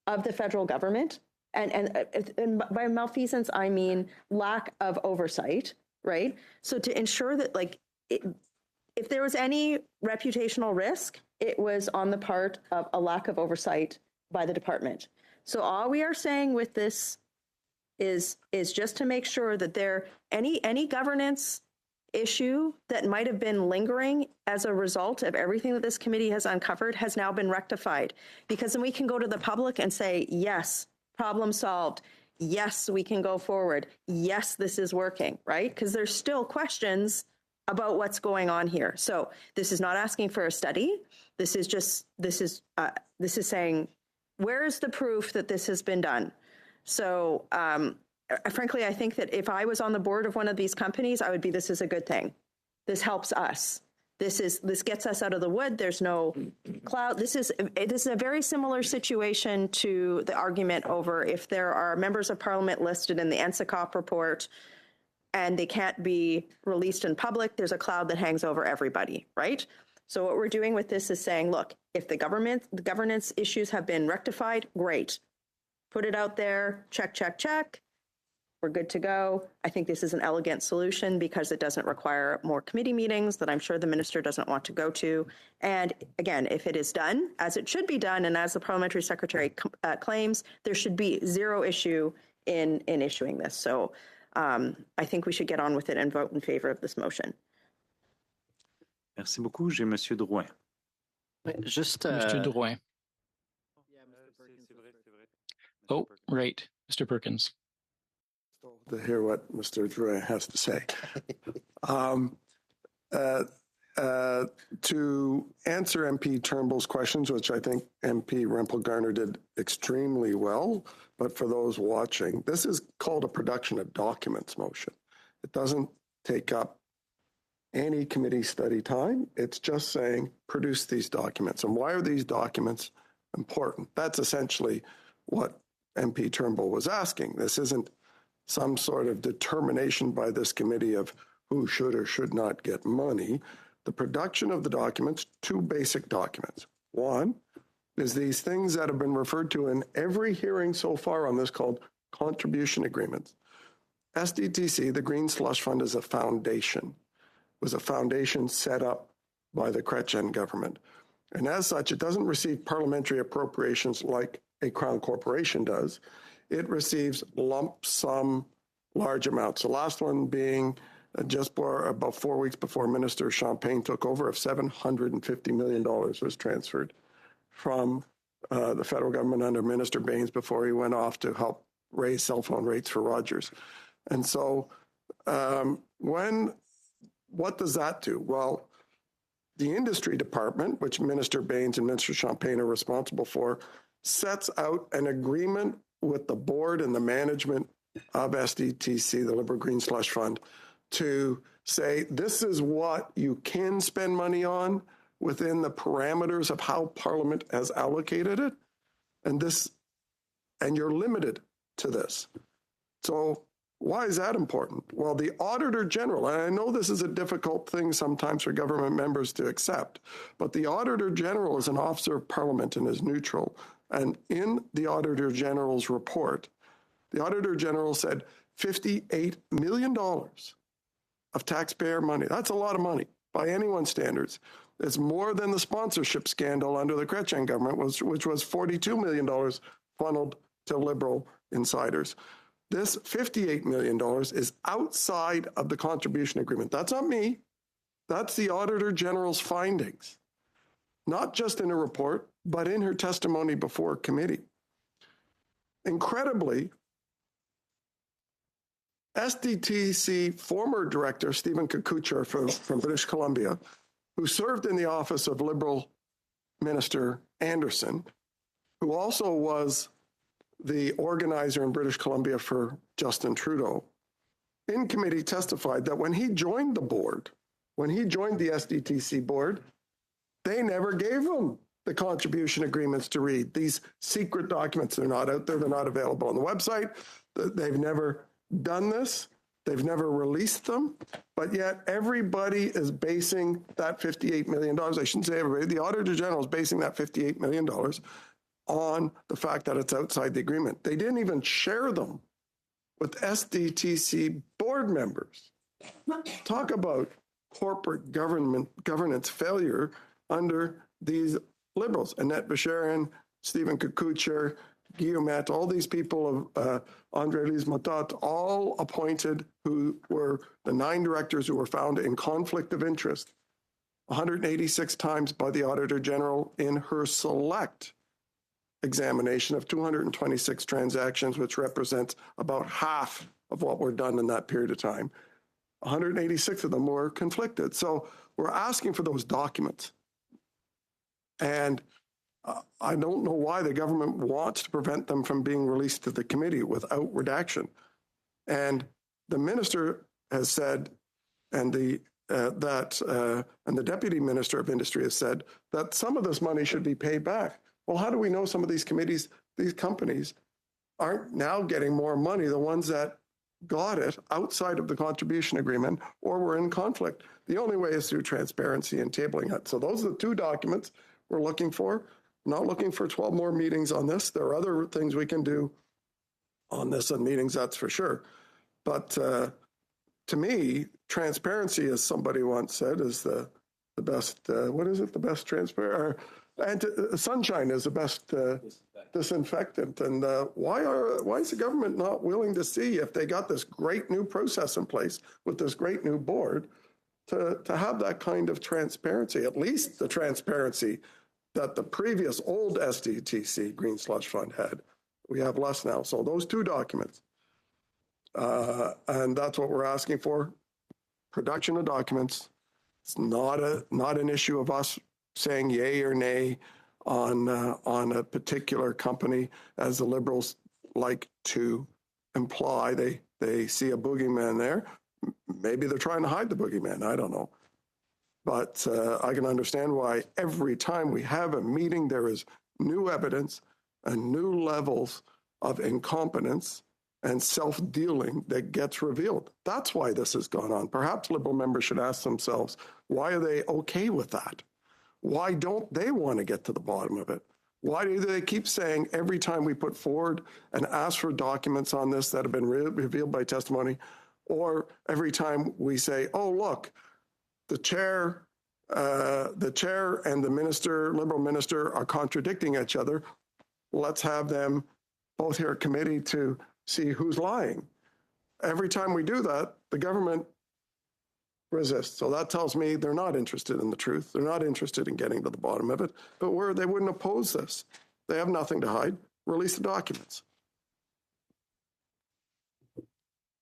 of the federal government. And by malfeasance, I mean lack of oversight, right? So to ensure that if there was any reputational risk, it was on the part of a lack of oversight by the department. So all we are saying with this is just to make sure that any governance issue that might have been lingering as a result of everything that this committee has uncovered has now been rectified. Because then we can go to the public and say, yes, problem solved. Yes, we can go forward. Yes, this is working, right? Because there's still questions about what's going on here. So this is not asking for a study. This is saying, where is the proof that this has been done? So frankly, I think that if I was on the board of one of these companies, I would be, this is a good thing. This helps us. This gets us out of the wood. There's no cloud. This is a very similar situation to the argument over if there are members of parliament listed in the NSICOP report and they can't be released in public, there's a cloud that hangs over everybody, right? So what we're doing with this is saying, look, if the governance issues have been rectified, great. Put it out there, check, check, check. We're good to go. I think this is an elegant solution because it doesn't require more committee meetings that I'm sure the minister doesn't want to go to. And again, if it is done as it should be done, and as the parliamentary secretary claims, there should be zero issue in issuing this. So I think we should get on with it and vote in favor of this motion. Merci beaucoup. J'ai Monsieur Drouin. Just Mr. Drouin. Oh, right. Mr. Perkins. To hear what Mr. Drouin has to say. To answer MP Turnbull's questions, which I think MP Rempel-Garner did extremely well, but for those watching, this is called a production of documents motion. It doesn't take up any committee study time. It's just saying, produce these documents. And why are these documents important? That's essentially what MP Turnbull was asking. This isn't some sort of determination by this committee of who should or should not get money. The production of the documents, two basic documents. One is these things that have been referred to in every hearing so far on this called contribution agreements. SDTC, the Green Slush Fund, is a foundation. was a foundation set up by the Chrétien government. And as such, it doesn't receive parliamentary appropriations like a Crown corporation does. It receives lump sum large amounts. The last one being just about 4 weeks before Minister Champagne took over, of $750 million was transferred from the federal government under Minister Baines before he went off to help raise cell phone rates for Rogers. And so what does that do? Well, the industry department, which Minister Baines and Minister Champagne are responsible for, sets out an agreement with the board and the management of SDTC, the Liberal Green Slush Fund, to say this is what you can spend money on within the parameters of how Parliament has allocated it, and you're limited to this. So why is that important? Well, the Auditor General, and I know this is a difficult thing sometimes for government members to accept, but the Auditor General is an officer of Parliament and is neutral. And in the Auditor General's report, the Auditor General said $58 million of taxpayer money. That's a lot of money by anyone's standards. It's more than the sponsorship scandal under the Chrétien government, which was $42 million funneled to Liberal insiders. This $58 million is outside of the contribution agreement. That's not me. That's the Auditor General's findings, not just in her report, but in her testimony before committee. Incredibly, SDTC former director, Stephen Kukuchar from British Columbia, who served in the office of Liberal Minister Anderson, who also was the organizer in British Columbia for Justin Trudeau, in committee testified that when he joined the board, when he joined the SDTC board, they never gave him the contribution agreements to read. These secret documents, they're not out there, they're not available on the website. They've never done this. They've never released them, but yet everybody is basing that $58 million, I shouldn't say everybody, the Auditor General is basing that $58 million on the fact that it's outside the agreement. They didn't even share them with SDTC board members. Talk about corporate governance failure under these Liberals. Annette Becharian, Stephen Kukuchar, Guillaumet, all these people of André Lise-Motat, all appointed, who were the 9 directors who were found in conflict of interest 186 times by the Auditor General in her select examination of 226 transactions, which represents about half of what were done in that period of time. 186 of them were conflicted. So we're asking for those documents. And I don't know why the government wants to prevent them from being released to the committee without redaction. And the minister has said, and the deputy minister of industry has said that some of this money should be paid back. Well, how do we know some of these committees, these companies, aren't now getting more money, the ones that got it outside of the contribution agreement or were in conflict? The only way is through transparency and tabling it. So those are the 2 documents we're looking for. Not looking for 12 more meetings on this. There are other things we can do on this and meetings, that's for sure. But to me, transparency, as somebody once said, is the best, what is it? The best transparent, sunshine is the best disinfectant. And why is the government not willing to see, if they got this great new process in place with this great new board, to have that kind of transparency, at least the transparency that the previous old SDTC Green Slush Fund had. We have less now. So those 2 documents. And that's what we're asking for. Production of documents. It's not an issue of us saying yay or nay on a particular company, as the Liberals like to imply. They see a boogeyman there. Maybe they're trying to hide the boogeyman. I don't know. But I can understand why every time we have a meeting, there is new evidence and new levels of incompetence and self-dealing that gets revealed. That's why this has gone on. Perhaps Liberal members should ask themselves, why are they okay with that? Why don't they want to get to the bottom of it? Why do they keep saying every time we put forward and ask for documents on this that have been revealed by testimony, or every time we say, oh, look, the chair and the minister, Liberal minister, are contradicting each other. Let's have them both hear committee to see who's lying. Every time we do that, the government resists. So that tells me they're not interested in the truth. They're not interested in getting to the bottom of it. But they wouldn't oppose this. They have nothing to hide. Release the documents.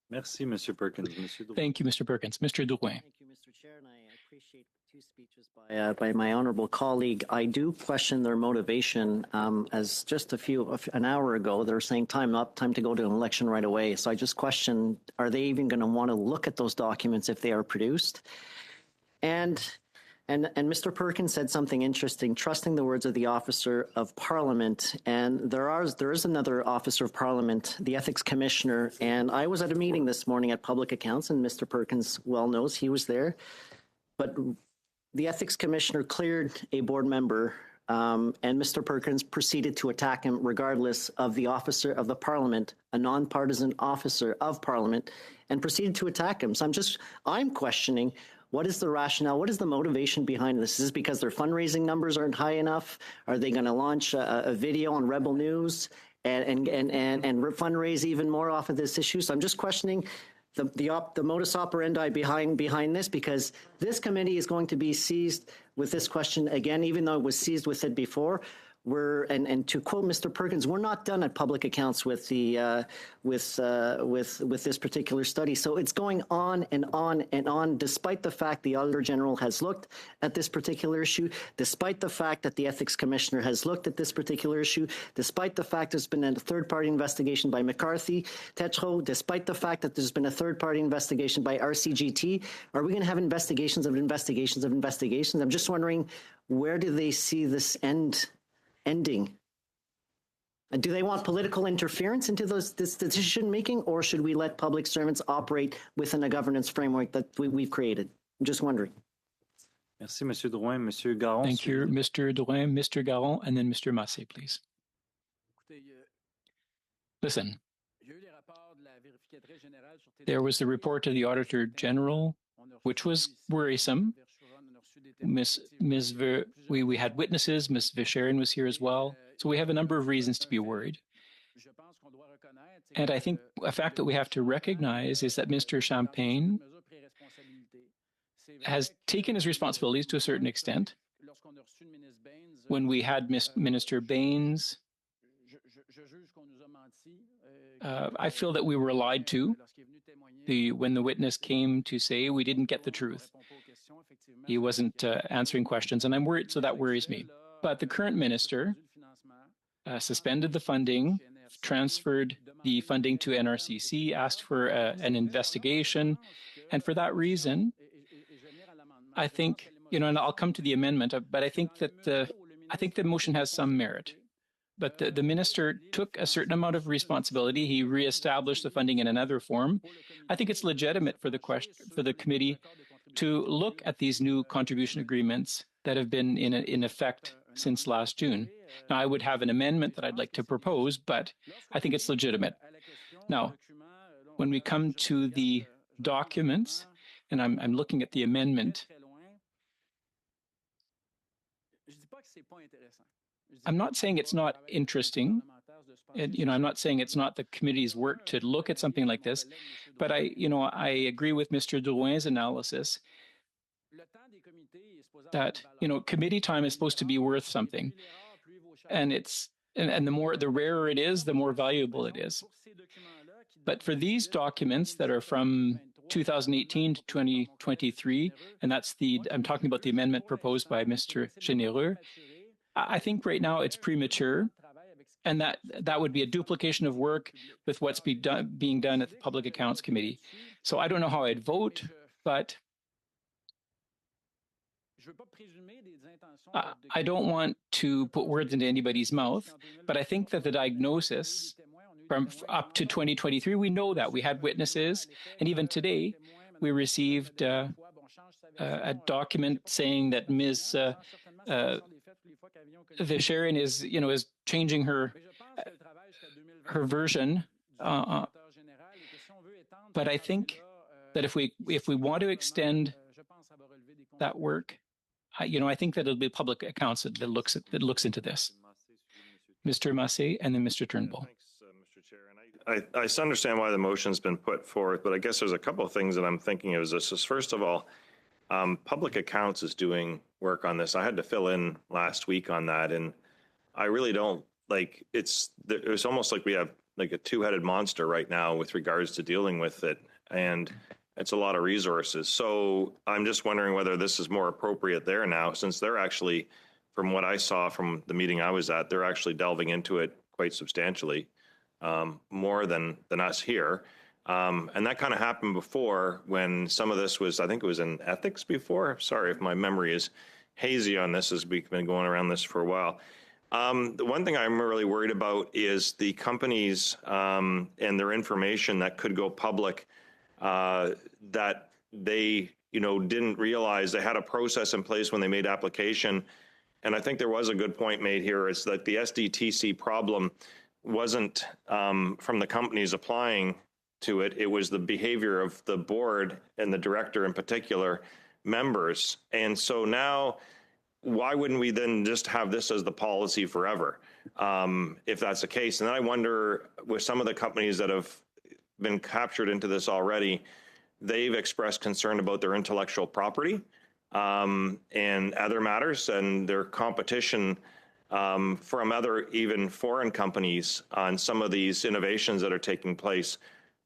Merci, Monsieur Perkins. Thank you, Mr. Perkins. Mr. Drouin. Thank you, Mr. Chair, and I appreciate two speeches by my honourable colleague. I do question their motivation. As just an hour ago, they were saying time to go to an election right away. So I just question: are they even going to want to look at those documents if they are produced? And Mr. Perkins said something interesting, trusting the words of the Officer of Parliament. And there is another Officer of Parliament, the Ethics Commissioner. And I was at a meeting this morning at Public Accounts, and Mr. Perkins well knows he was there. But the Ethics Commissioner cleared a board member, and Mr. Perkins proceeded to attack him regardless of the Officer of the Parliament, a nonpartisan Officer of Parliament, and proceeded to attack him. So I'm questioning, what is the rationale? What is the motivation behind this? Is this because their fundraising numbers aren't high enough? Are they going to launch a video on Rebel News and fundraise even more off of this issue? So I'm just questioning the modus operandi behind this, because this committee is going to be seized with this question again, even though it was seized with it before. And to quote Mr. Perkins, we're not done at Public Accounts with this particular study. So it's going on and on and on, despite the fact the Auditor General has looked at this particular issue, despite the fact that the Ethics Commissioner has looked at this particular issue, despite the fact there's been a third-party investigation by McCarthy, Tetro, despite the fact that there's been a third-party investigation by RCGT. Are we going to have investigations of investigations of investigations? I'm just wondering, where do they see this ending? And do they want political interference into this decision making, or should we let public servants operate within a governance framework that we've created? I'm just wondering. Merci, Monsieur Drouin. Monsieur Garon. Thank you, Mr. Drouin, Mr. Garon, and then Mr. Massé, please. Listen, there was the report of the Auditor General, which was worrisome. We had witnesses. Ms. Visharin was here as well. So we have a number of reasons to be worried. And I think a fact that we have to recognize is that Mr. Champagne has taken his responsibilities to a certain extent. When we had Minister Baines, I feel that we were lied to. When the witness came to say we didn't get the truth, he wasn't answering questions, and I'm worried, so that worries me. But the current minister suspended the funding, transferred the funding to NRCC, asked for an investigation, and for that reason, I think, and I'll come to the amendment, but I think that the motion has some merit. But the minister took a certain amount of responsibility. He reestablished the funding in another form. I think it's legitimate for the committee to look at these new contribution agreements that have been in effect since last June. Now, I would have an amendment that I'd like to propose, but I think it's legitimate. Now, when we come to the documents, and I'm looking at the amendment, I'm not saying it's not interesting. I'm not saying it's not the committee's work to look at something like this, but I agree with Mr. Drouin's analysis that, committee time is supposed to be worth something. And the rarer it is, the more valuable it is. But for these documents that are from 2018 to 2023, and I'm talking about the amendment proposed by Mr. Généreux, I think right now it's premature, and that would be a duplication of work with what's being done at the Public Accounts Committee. So I don't know how I'd vote, but I don't want to put words into anybody's mouth, but I think that the diagnosis from up to 2023, we know that. We had witnesses, and even today, we received a document saying that Ms. Visharin is changing her version. But I think that if we want to extend that work? I think that it'll be public accounts that looks into this. Mr. Massé and then Mr. Turnbull. Thanks, Mr. Chair. And I understand why the motion's been put forth, but I guess there's a couple of things that I'm thinking of. First of all, public accounts is doing work on this. I had to fill in last week on that, and I really don't it's almost like we have like a two-headed monster right now with regards to dealing with it, and it's a lot of resources. So I'm just wondering whether this is more appropriate there now, since they're actually, from what I saw from the meeting I was at, they're actually delving into it quite substantially, more than us here. And that kind of happened before when some of this was, I think it was in ethics before. Sorry if my memory is hazy on this, as we've been going around this for a while. The one thing I'm really worried about is the companies and their information that could go public, that they, didn't realize they had a process in place when they made application. And I think there was a good point made here, is that the SDTC problem wasn't from the companies applying to it. It was the behavior of the board and the director in particular, members. And so now, why wouldn't we then just have this as the policy forever, if that's the case? And then I wonder, with some of the companies that have been captured into this already, they've expressed concern about their intellectual property and other matters, and their competition from other, even foreign companies on some of these innovations that are taking place.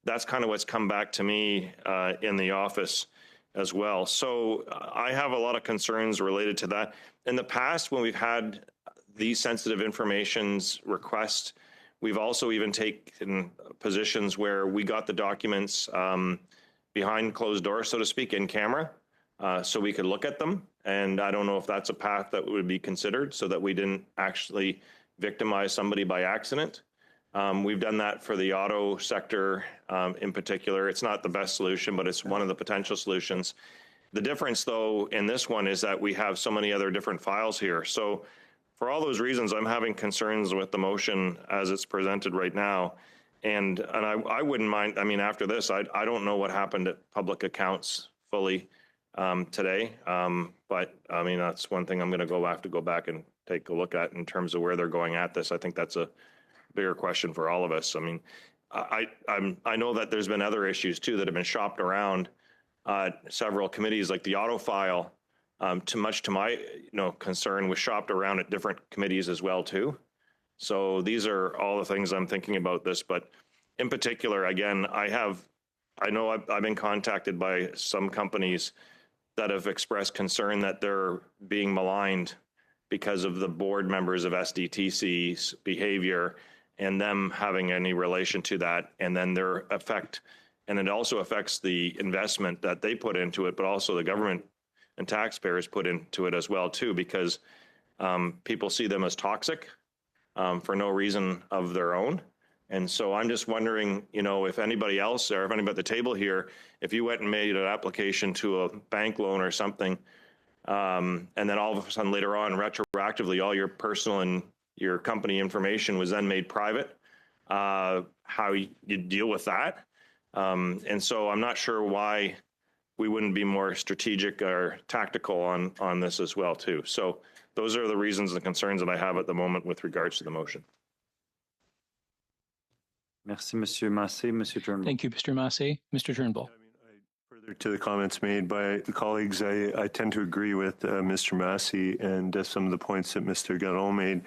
That's kind of what's come back to me in the office as well. So I have a lot of concerns related to that. In the past, when we've had these sensitive informations requests, we've also even taken positions where we got the documents behind closed doors, so to speak, in camera, so we could look at them. And I don't know if that's a path that would be considered, so that we didn't actually victimize somebody by accident. We've done that for the auto sector in particular. It's not the best solution, but it's one of the potential solutions. The difference, though, in this one is that we have so many other different files here. So for all those reasons, I'm having concerns with the motion as it's presented right now. And I wouldn't mind, after this, I don't know what happened at public accounts fully today. But that's one thing I'm going to have to go back and take a look at in terms of where they're going at this. I think that's a bigger question for all of us. I know that there's been other issues too that have been shopped around several committees, like the auto file, too much to my concern, was shopped around at different committees as well too. So these are all the things I'm thinking about this. But in particular, again, I know I've been contacted by some companies that have expressed concern that they're being maligned because of the board members of SDTC's behavior and them having any relation to that, and then their effect. And it also affects the investment that they put into it, but also the government and taxpayers put into it as well too, because people see them as toxic for no reason of their own. And so I'm just wondering, if anybody else, or if anybody at the table here, if you went and made an application to a bank loan or something, and then all of a sudden later on, retroactively, all your personal and your company information was then made private, how you deal with that. And so I'm not sure why we wouldn't be more strategic or tactical on this as well too. So those are the reasons and concerns that I have at the moment with regards to the motion. Merci, Monsieur Massé. Monsieur Turnbull. Thank you, Mr. Massé. Mr. Turnbull. Further to the comments made by the colleagues, I tend to agree with Mr. Massey and some of the points that Mr. Garon made.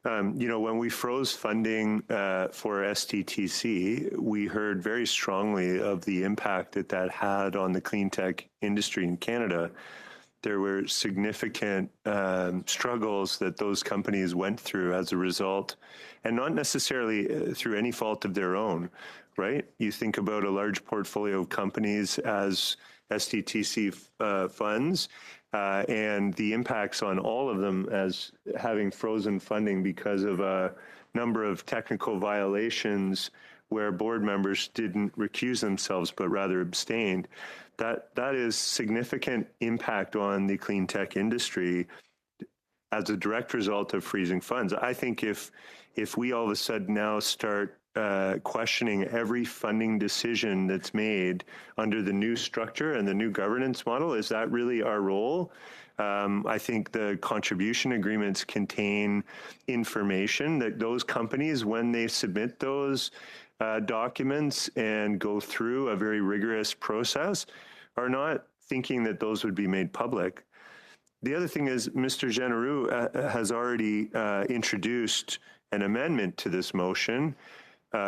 When we froze funding for STTC, we heard very strongly of the impact that had on the clean tech industry in Canada. There were significant struggles that those companies went through as a result, and not necessarily through any fault of their own, right? You think about a large portfolio of companies as STTC funds, and the impacts on all of them as having frozen funding because of a number of technical violations where board members didn't recuse themselves, but rather abstained. That is significant impact on the clean tech industry. as a direct result of freezing funds. I think if we all of a sudden now start questioning every funding decision that's made under the new structure and the new governance model, is that really our role? I think the contribution agreements contain information that those companies, when they submit those documents and go through a very rigorous process, are not thinking that those would be made public. The other thing is Mr. Genereux has already introduced an amendment to this motion,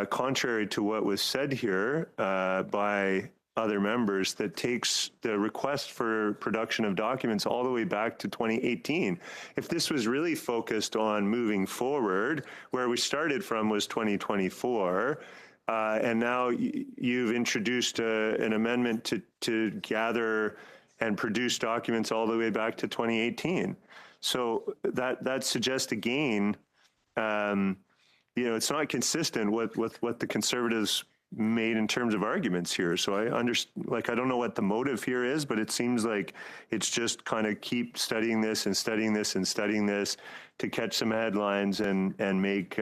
contrary to what was said here by other members, that takes the request for production of documents all the way back to 2018. If this was really focused on moving forward, where we started from was 2024, and now you've introduced an amendment to gather and produce documents all the way back to 2018. So that suggests again, it's not consistent with what the Conservatives made in terms of arguments here. So I don't know what the motive here is, but it seems like it's just kind of keep studying this and studying this and studying this to catch some headlines and make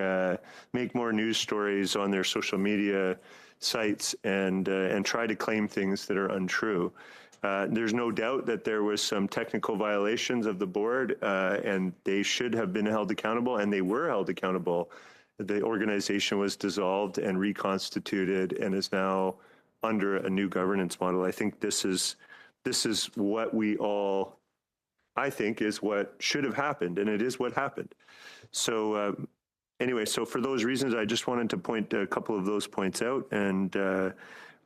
more news stories on their social media sites and try to claim things that are untrue. There's no doubt that there was some technical violations of the board, and they should have been held accountable, and they were held accountable. The organization was dissolved and reconstituted and is now under a new governance model. I think this is what we all, I think, is what should have happened, and it is what happened. So anyway, so for those reasons, I just wanted to point a couple of those points out, and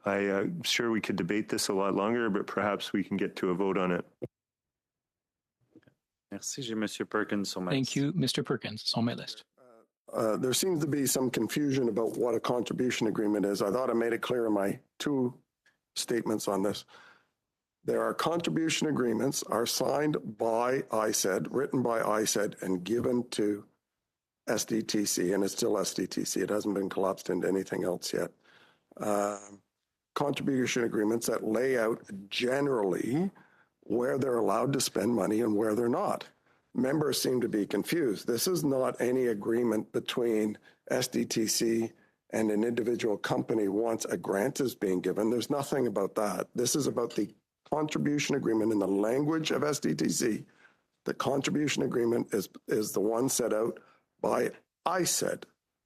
I'm sure we could debate this a lot longer, but perhaps we can get to a vote on it. Merci, j'ai Monsieur Perkins on my Thank you, Mr. Perkins. It's on my list. There seems to be some confusion about what a contribution agreement is. I thought I made it clear in my two statements on this. There are contribution agreements are signed by ISED, written by ISED, and given to SDTC, and it's still SDTC. It hasn't been collapsed into anything else yet. Contribution agreements that lay out generally where they're allowed to spend money and where they're not. Members seem to be confused. This is not any agreement between SDTC and an individual company once a grant is being given. There's nothing about that. This is about the contribution agreement in the language of SDTC. The contribution agreement is the one set out by ISED.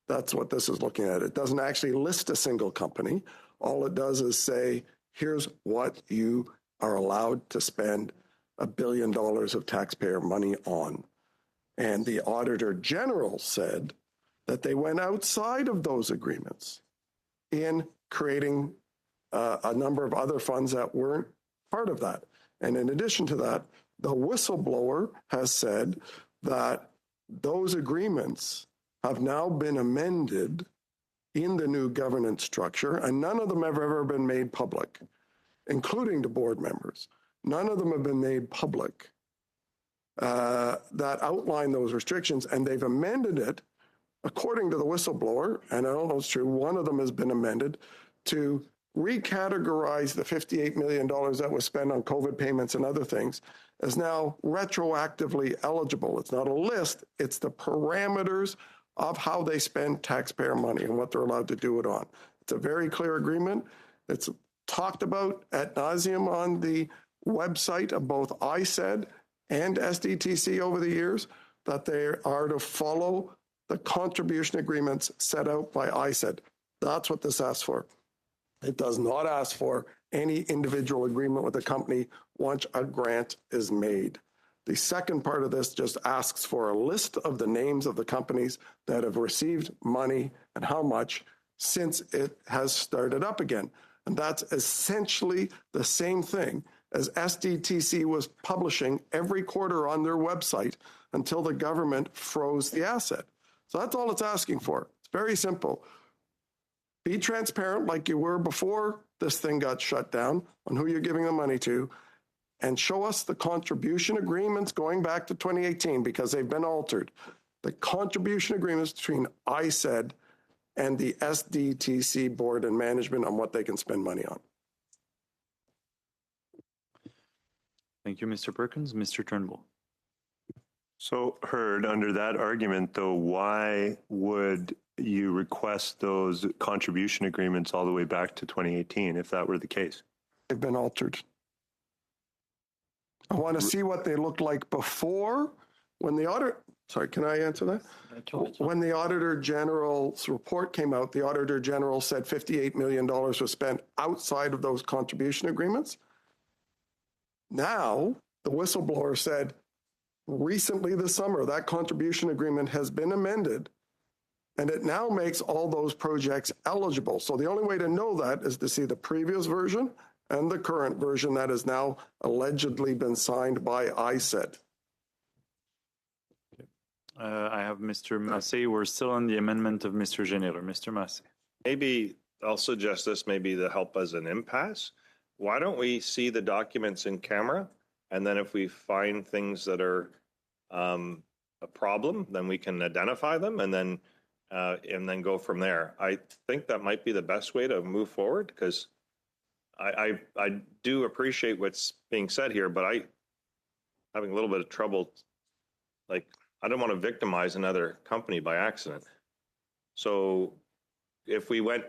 That's what this is looking at. It doesn't actually list a single company. All it does is say, here's what you are allowed to spend $1 billion of taxpayer money on. And the Auditor General said that they went outside of those agreements in creating a number of other funds that weren't part of that. And in addition to that, the whistleblower has said that those agreements have now been amended in the new governance structure, and none of them have ever been made public, including to board members. None of them have been made public that outline those restrictions, and they've amended it according to the whistleblower, and I don't know if it's true, one of them has been amended to recategorize the $58 million that was spent on COVID payments and other things as now retroactively eligible. It's not a list, it's the parameters of how they spend taxpayer money and what they're allowed to do it on. It's a very clear agreement. It's talked about ad nauseum on the website of both ISED and SDTC over the years, that they are to follow the contribution agreements set out by ISED. That's what this asks for. It does not ask for any individual agreement with a company once a grant is made. The second part of this just asks for a list of the names of the companies that have received money and how much since it has started up again. And that's essentially the same thing as SDTC was publishing every quarter on their website until the government froze the asset. So that's all it's asking for. It's very simple. Be transparent like you were before this thing got shut down on who you're giving the money to, and show us the contribution agreements going back to 2018 because they've been altered. The contribution agreements between ISED and the SDTC board and management on what they can spend money on. Thank you, Mr. Perkins. Mr. Turnbull. So, Heard, under that argument, though, why would you request those contribution agreements all the way back to 2018 if that were the case? They've been altered. I want to see what they looked like before when the audit. Sorry, can I answer that? When the Auditor General's report came out, the Auditor General said $58 million was spent outside of those contribution agreements. Now, the whistleblower said recently this summer, that contribution agreement has been amended and it now makes all those projects eligible. So the only way to know that is to see the previous version and the current version that has now allegedly been signed by ISED. I have Mr. Massé. We're still on the amendment of Mr. Généreux. Mr. Massé. Maybe I'll suggest this maybe to help as an impasse. Why don't we see the documents in camera? And then if we find things that are a problem, then we can identify them and then go from there. I think that might be the best way to move forward because I do appreciate what's being said here, but I'm having a little bit of trouble. Like, I don't want to victimize another company by accident. So if we went,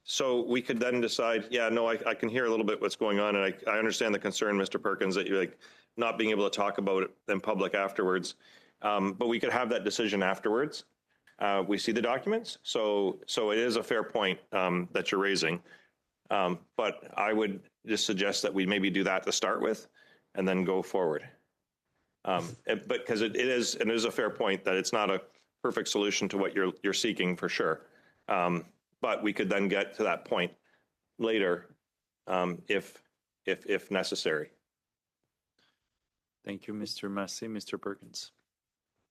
so we could then decide, yeah, no, I can hear a little bit what's going on. And I understand the concern, Mr. Perkins, that you're like not being able to talk about it in public afterwards. But we could have that decision afterwards. We see the documents. So it is a fair point that you're raising. But I would just suggest that we maybe do that to start with and then go forward. But because it is a fair point that it's not a perfect solution to what you're seeking for sure. But we could then get to that point later if necessary. Thank you, Mr. Massé. Mr. Perkins.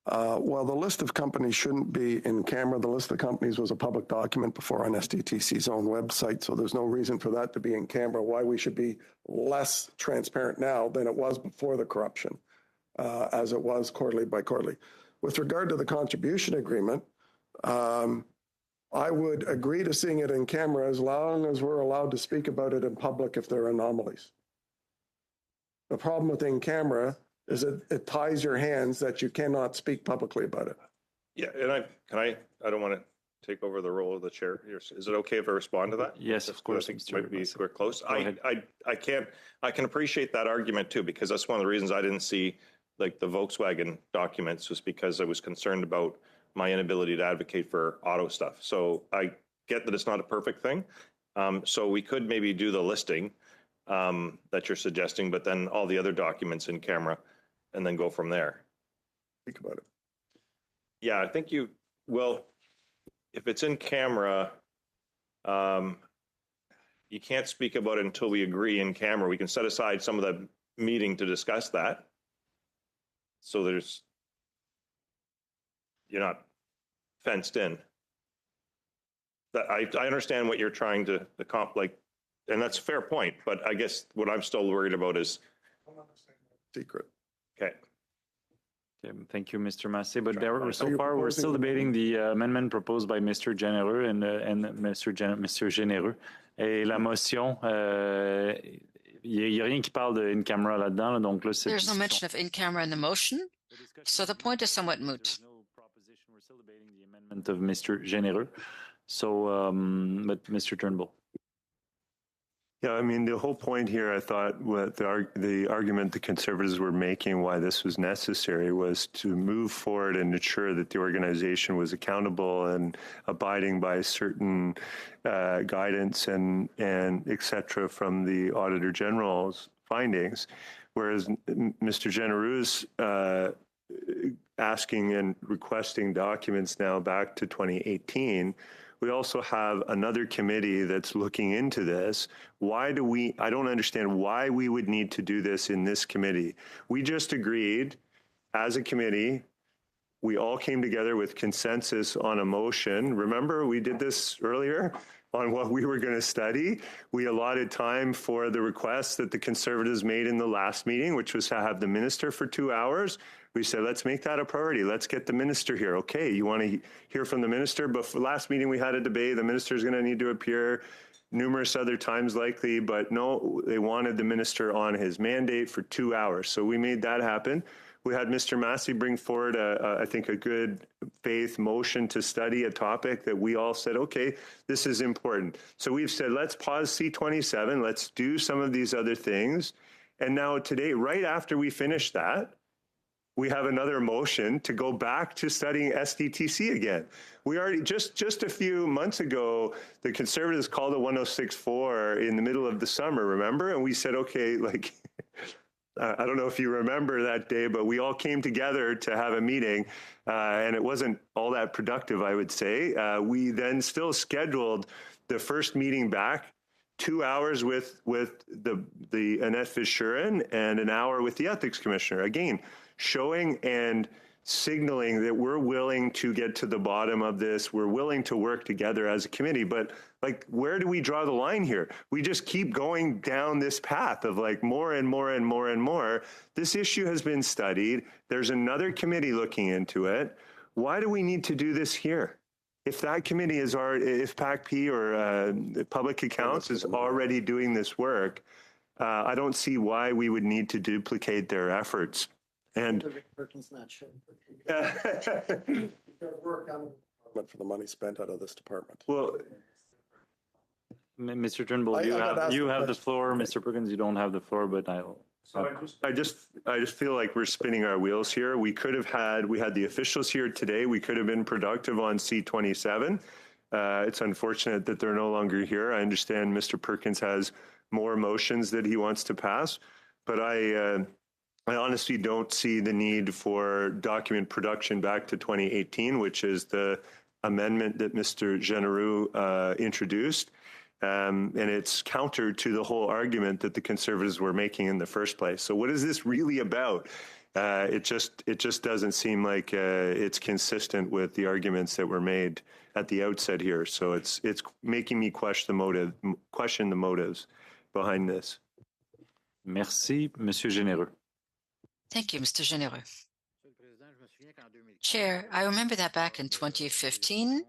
Well, the list of companies shouldn't be in camera. The list of companies was a public document before on SDTC's own website, so there's no reason for that to be in camera. Why we should be less transparent now than it was before the corruption, as it was quarterly by quarterly. With regard to the contribution agreement, I would agree to seeing it in camera as long as we're allowed to speak about it in public if there are anomalies. The problem with in camera is it ties your hands that you cannot speak publicly about it. Yeah, and I don't want to take over the role of the chair here. Is it okay if I respond to that? Yes, of course. I think might be we're close. Go I can appreciate that argument too, because that's one of the reasons I didn't see like the Volkswagen documents was because I was concerned about my inability to advocate for auto stuff. So I get that it's not a perfect thing. So we could maybe do the listing that you're suggesting, but then all the other documents in camera and then go from there. Think about it. Yeah, I think you will. If it's in camera, you can't speak about it until we agree in camera. We can set aside some of the meeting to discuss that. So you're not fenced in. That I understand what you're trying to and that's a fair point. But I guess what I'm still worried about is secret. Okay. Thank you, Mr. Massé. But so far, we're still debating the amendment proposed by Mr. Généreux and Mr. Généreux. Et la motion, il n'y a rien qui parle de in-camera là-dedans. Donc là, there's no mention of in-camera in the motion, so the point is somewhat moot. No proposition. We're still debating the amendment of Mr. Généreux. So, but Mr. Turnbull. Yeah, I mean, the whole point here, I thought, what the argument the Conservatives were making why this was necessary was to move forward and ensure that the organization was accountable and abiding by certain guidance and et cetera from the Auditor General's findings. Whereas Mr. Généreux's asking and requesting documents now back to 2018, we also have another committee that's looking into this. I don't understand why we would need to do this in this committee. We just agreed as a committee, we all came together with consensus on a motion. Remember, we did this earlier on what we were going to study. We allotted time for the request that the Conservatives made in the last meeting, which was to have the minister for 2 hours. We said, let's make that a priority. Let's get the minister here. Okay, you want to hear from the minister? But last meeting we had a debate. The minister is going to need to appear numerous other times likely, but no, they wanted the minister on his mandate for 2 hours. So we made that happen. We had Mr. Massey bring forward, I think, a good faith motion to study a topic that we all said, okay, this is important. So we've said, let's pause C27, let's do some of these other things. And now today, right after we finish that, we have another motion to go back to studying SDTC again. We already, just a few months ago, the Conservatives called a 106.4 in the middle of the summer, remember? And we said, okay, like, I don't know if you remember that day, but we all came together to have a meeting, and it wasn't all that productive, I would say. We then still scheduled the first meeting back, 2 hours with the Annette Fisherin and an hour with the Ethics Commissioner. Again, showing and signaling that we're willing to get to the bottom of this. We're willing to work together as a committee. But like, where do we draw the line here? We just keep going down this path of like more and more and more and more. This issue has been studied. There's another committee looking into it. Why do we need to do this here? If that committee is already, if PACP or Public Accounts is already doing this work, I don't see why we would need to duplicate their efforts. And Perkins not sure. Work on for the money spent out of this department. well, Mr. Turnbull, you have the floor. Mr. Perkins, you don't have the floor, but I'll. I just feel like we're spinning our wheels here. We had the officials here today. We could have been productive on C27. It's unfortunate that they're no longer here. I understand Mr. Perkins has more motions that he wants to pass, but I honestly don't see the need for document production back to 2018, which is the amendment that Mr. Genereux introduced. And it's counter to the whole argument that the Conservatives were making in the first place. So what is this really about? It just doesn't seem like it's consistent with the arguments that were made at the outset here. So it's making me question the motives behind this. Merci, Monsieur Généreux. Thank you, Mr. Généreux. Chair, I remember that back in 2015,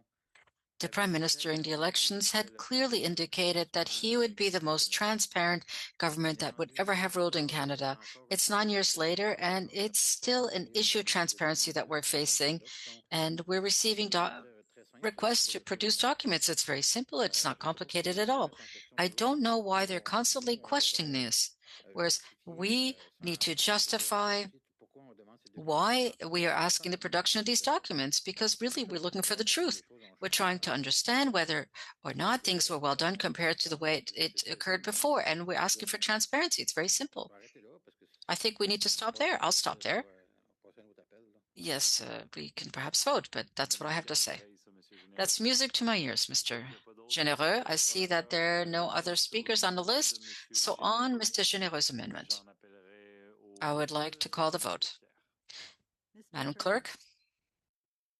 the Prime Minister in the elections had clearly indicated that he would be the most transparent government that would ever have ruled in Canada. It's 9 years later, and it's still an issue of transparency that we're facing, and we're receiving requests to produce documents. It's very simple. It's not complicated at all. I don't know why they're constantly questioning this, whereas we need to justify why we are asking the production of these documents, because really we're looking for the truth. We're trying to understand whether or not things were well done compared to the way it occurred before, and we're asking for transparency. It's very simple. I think we need to stop there. I'll stop there. Yes, we can perhaps vote, but that's what I have to say. That's music to my ears, Mr. Généreux. I see that there are no other speakers on the list, so on Mr. Généreux's amendment, I would like to call the vote. Madam Clerk?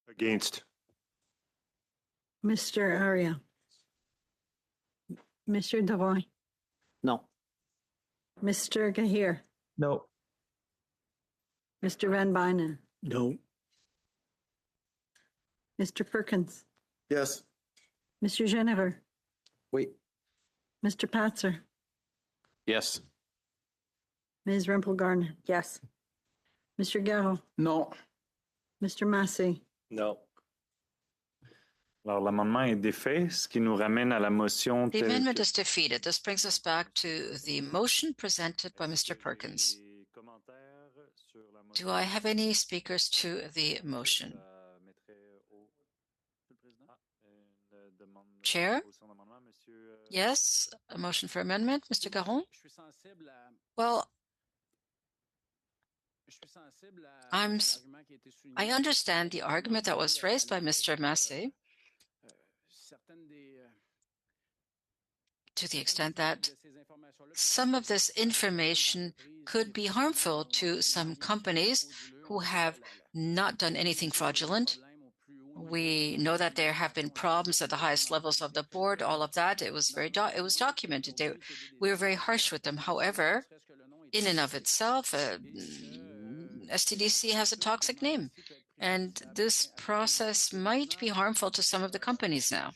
Against. Mr. Aria. Mr. Davoy. No. Mr. Gahir. No. Mr. Van Bynen. No. Mr. Perkins. Yes. Mr. Genevers. Wait. Mr. Patzer. Yes. Ms. Rempel-Garner. Yes. Mr. Garreau. No. Mr. Massey. No. Alors, l'amendement est défait, ce qui nous ramène à la motion. The amendment is defeated. This brings us back to the motion presented by Mr. Perkins. Do I have any speakers to the motion? Chair? Yes, a motion for amendment, Mr. Garon? Well, I understand the argument that was raised by Mr. Massey to the extent that some of this information could be harmful to some companies who have not done anything fraudulent. We know that there have been problems at the highest levels of the board, all of that. It was it was documented. We were very harsh with them. However, in and of itself, STDC has a toxic name, and this process might be harmful to some of the companies now.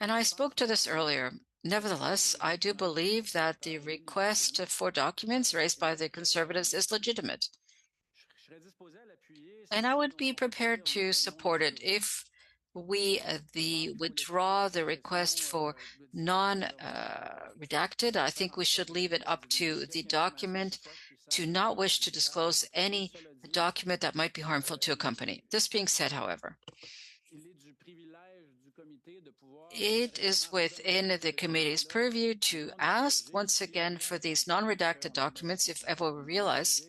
And I spoke to this earlier. Nevertheless, I do believe that the request for documents raised by the Conservatives is legitimate. And I would be prepared to support it if we withdraw the request for non-redacted. I think we should leave it up to the document to not wish to disclose any document that might be harmful to a company. This being said, however, it is within the committee's purview to ask once again for these non-redacted documents if ever we realize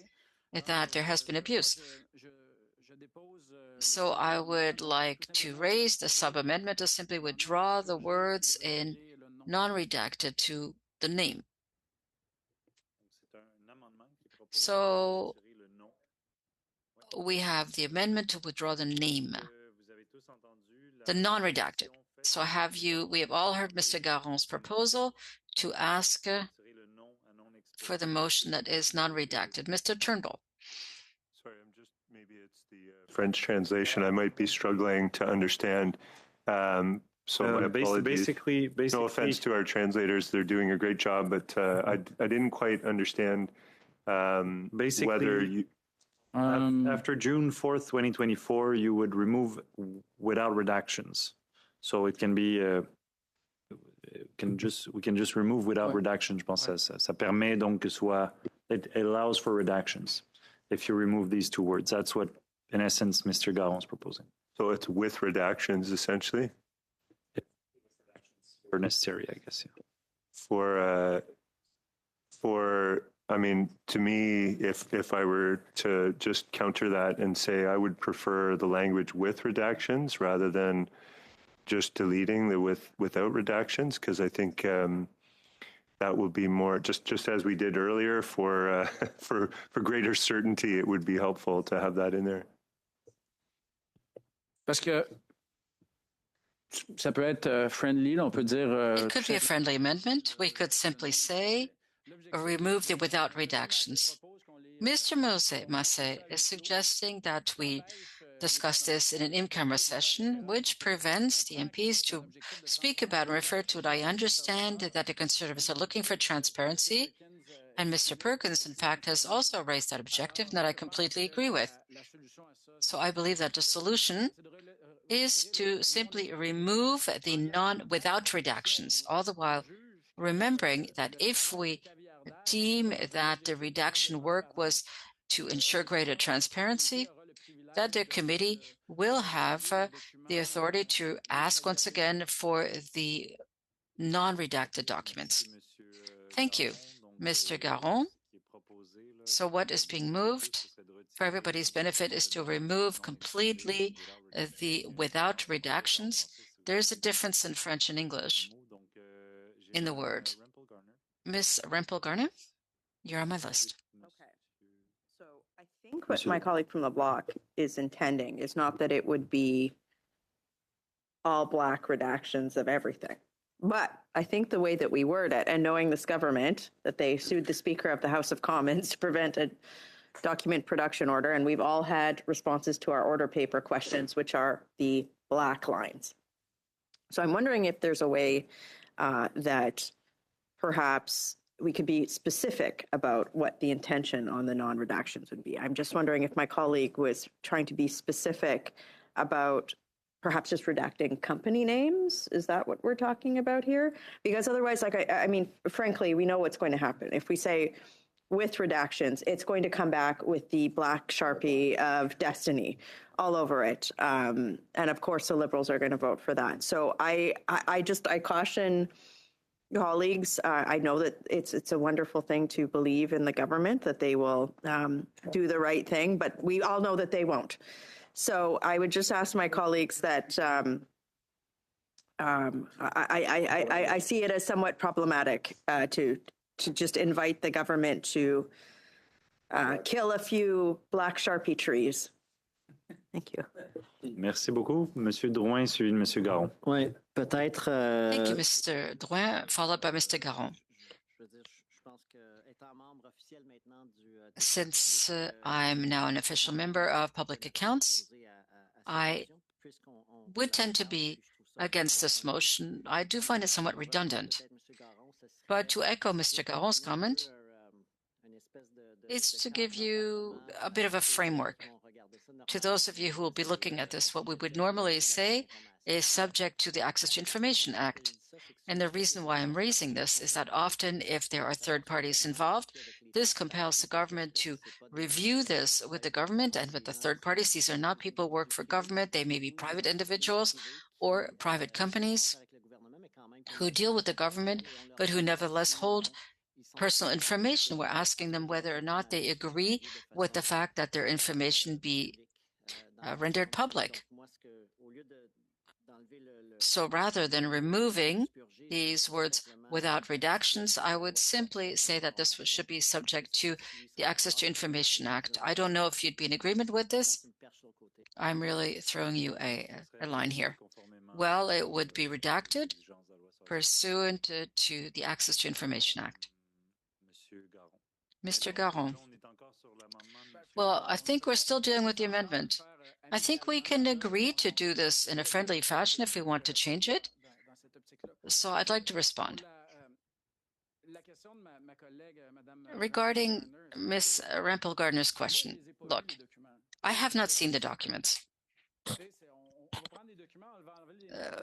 that there has been abuse. So I would like to raise the sub-amendment to simply withdraw the words in non-redacted to the name. So we have the amendment to withdraw the name, the non-redacted. So we have all heard Mr. Garon's proposal to ask for the motion that is non-redacted. Mr. Turnbull. Sorry, maybe it's the French translation. I might be struggling to understand. So my apologies. Basically, no offense to our translators. They're doing a great job, but I didn't quite understand whether you... after June 4th, 2024, you would remove without redactions. So it can be, we can just remove without redactions, je pense. Ça permet donc que soit, it allows for redactions if you remove these two words. That's what, in essence, Mr. Garon's proposing. So it's with redactions, essentially? Or necessary, I guess, yeah. I mean, to me, if I were to just counter that and say I would prefer the language with redactions rather than just deleting the without redactions, because I think that will be more, just as we did earlier, for greater certainty, it would be helpful to have that in there. Parce que ça peut être friendly, on peut dire. It could be a friendly amendment. We could simply say, remove the without redactions. Mr. Massé is suggesting that we discuss this in an in-camera session, which prevents the MPs to speak about and refer to it. I understand that the Conservatives are looking for transparency, and Mr. Perkins, in fact, has also raised that objective, and that I completely agree with. So I believe that the solution is to simply remove the without redactions, all the while remembering that if we deem that the redaction work was to ensure greater transparency, that the committee will have the authority to ask once again for the non-redacted documents. Thank you, Mr. Garon. So what is being moved, for everybody's benefit, is to remove completely the without redactions. There's a difference in French and English in the word. Ms. Rempel-Garner, you're on my list. Okay. So I think what my colleague from the bloc is intending is not that it would be all black redactions of everything. But I think the way that we word it, and knowing this government, that they sued the Speaker of the House of Commons to prevent a document production order, and we've all had responses to our order paper questions, which are the black lines. So I'm wondering if there's a way that perhaps we could be specific about what the intention on the non-redactions would be. I'm just wondering if my colleague was trying to be specific about perhaps just redacting company names. Is that what we're talking about here? Because otherwise, like, I mean, frankly, we know what's going to happen. If we say with redactions, it's going to come back with the black Sharpie of destiny all over it. And of course, the Liberals are going to vote for that. So I caution colleagues. I know that it's a wonderful thing to believe in the government, that they will do the right thing, but we all know that they won't. So I would just ask my colleagues that I see it as somewhat problematic to just invite the government to kill a few black Sharpie trees. Thank you. Merci beaucoup. Monsieur Drouin, suivi de Monsieur Garon. Oui, peut-être. Thank you, Mr. Drouin, followed by Mr. Garon. Since I'm now an official member of Public Accounts, I would tend to be against this motion. I do find it somewhat redundant. But to echo Mr. Garon's comment, is to give you a bit of a framework. To those of you who will be looking at this, what we would normally say is subject to the Access to Information Act. And the reason why I'm raising this is that often if there are third parties involved, this compels the government to review this with the government and with the third parties. These are not people who work for government. They may be private individuals or private companies who deal with the government, but who nevertheless hold personal information. We're asking them whether or not they agree with the fact that their information be rendered public. So rather than removing these words without redactions, I would simply say that this should be subject to the Access to Information Act. I don't know if you'd be in agreement with this. I'm really throwing you a line here. Well, it would be redacted pursuant to the Access to Information Act. Mr. Garon. Well, I think we're still dealing with the amendment. I think we can agree to do this in a friendly fashion if we want to change it. So I'd like to respond. Regarding Ms. Rempel-Gardner's question, look, I have not seen the documents.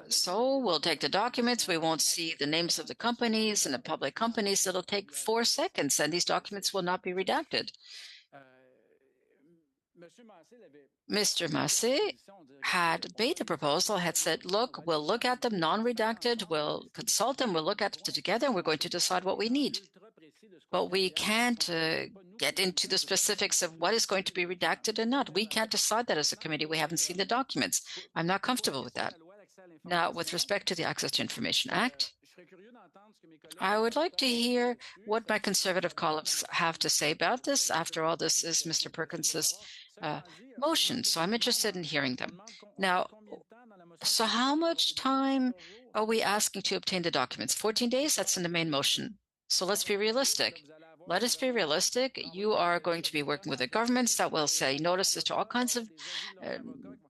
So we'll take the documents. We won't see the names of the companies and the public companies. It'll take 4 seconds, and these documents will not be redacted. Mr. Massé had made the proposal, had said, look, we'll look at them non-redacted, we'll consult them, we'll look at them together, and we're going to decide what we need. But we can't get into the specifics of what is going to be redacted and not. We can't decide that as a committee. We haven't seen the documents. I'm not comfortable with that. Now, with respect to the Access to Information Act, I would like to hear what my conservative colleagues have to say about this. After all, this is Mr. Perkins's motion, so I'm interested in hearing them. Now, so how much time are we asking to obtain the documents? 14 days? That's in the main motion. So let's be realistic. Let us be realistic. You are going to be working with the governments that will say notices to all kinds of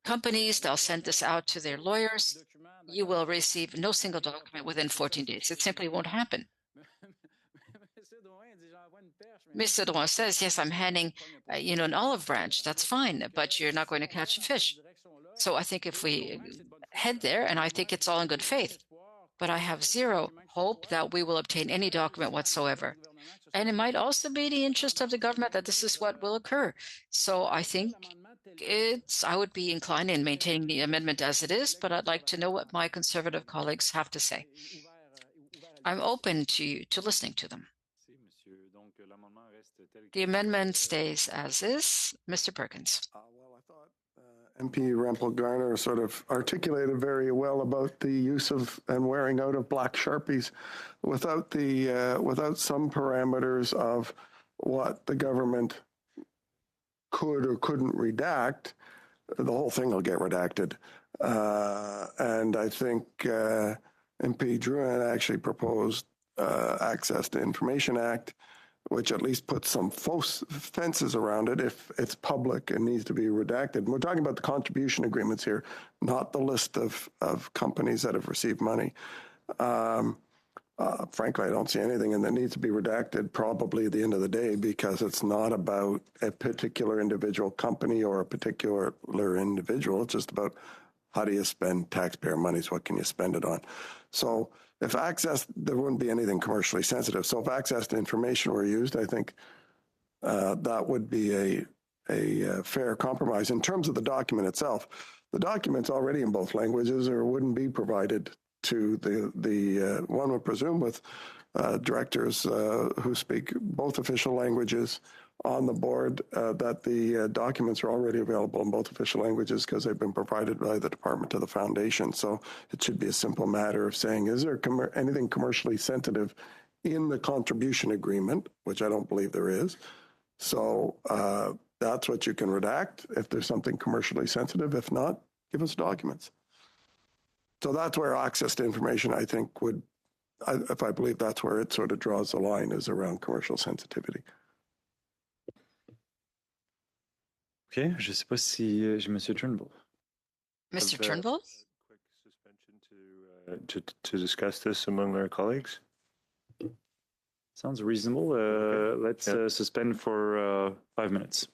companies. They'll send this out to their lawyers. You will receive no single document within 14 days. It simply won't happen. Mr. Drouin says, yes, I'm handing, an olive branch. That's fine, but you're not going to catch a fish. So I think if we head there, and I think it's all in good faith, but I have zero hope that we will obtain any document whatsoever. And it might also be the interest of the government that this is what will occur. So I think I would be inclined in maintaining the amendment as it is, but I'd like to know what my conservative colleagues have to say. I'm open to listening to them. The amendment stays as is. Mr. Perkins. Well, I thought MP Rempel-Garner sort of articulated very well about the use of and wearing out of black Sharpies without some parameters of what the government could or couldn't redact. The whole thing will get redacted. And I think MP Drouin actually proposed Access to Information Act, which at least puts some fences around it if it's public and needs to be redacted. And we're talking about the contribution agreements here, not the list of companies that have received money. Frankly, I don't see anything in that needs to be redacted probably at the end of the day, because it's not about a particular individual company or a particular individual. It's just about how do you spend taxpayer monies? What can you spend it on? So if there wouldn't be anything commercially sensitive. So if access to information were used, I think that would be a fair compromise. In terms of the document itself, the document's already in both languages or wouldn't be provided to the one would presume with directors who speak both official languages on the board, that the documents are already available in both official languages because they've been provided by the department to the foundation. So it should be a simple matter of saying, is there anything commercially sensitive in the contribution agreement, which I don't believe there is. So that's what you can redact if there's something commercially sensitive. If not, give us documents. So that's where access to information, I think, if I believe that's where it sort of draws the line, is around commercial sensitivity. Ok, je ne sais pas si j'ai Monsieur Turnbull. Mr. Turnbull? Quick suspension to to discuss this among our colleagues? Sounds reasonable. Let's suspend for 5 minutes.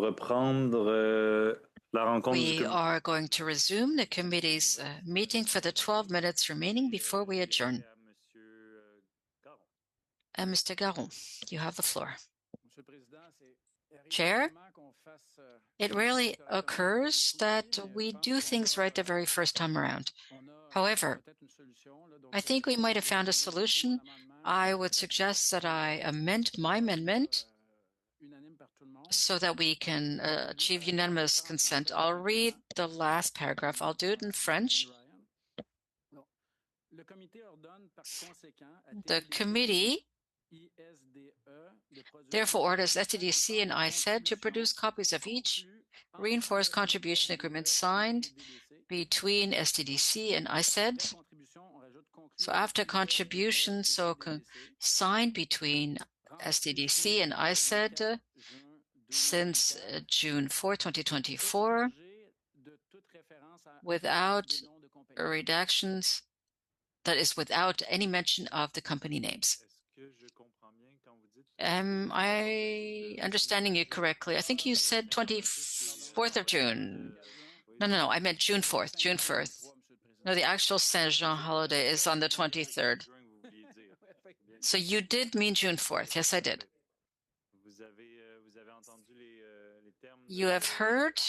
reprendre la rencontre We are going to resume the committee's meeting for the 12 minutes remaining before we adjourn. Mr. Garon, you have the floor. Chair, it rarely occurs that we do things right the very first time around. However, I think we might have found a solution. I would suggest that I amend my amendment so that we can achieve unanimous consent. I'll read the last paragraph. I'll do it in French. The committee therefore orders STDC and ISED to produce copies of each reinforced contribution agreement signed between STDC and ISED. So after contribution, signed between STDC and ISED since June 4, 2024, without redactions, that is without any mention of the company names. Am I understanding you correctly? I think you said 24th of June. No, I meant June 4th, June 1st. No, the actual Saint-Jean holiday is on the 23rd. So you did mean June 4th. Yes, I did. You have heard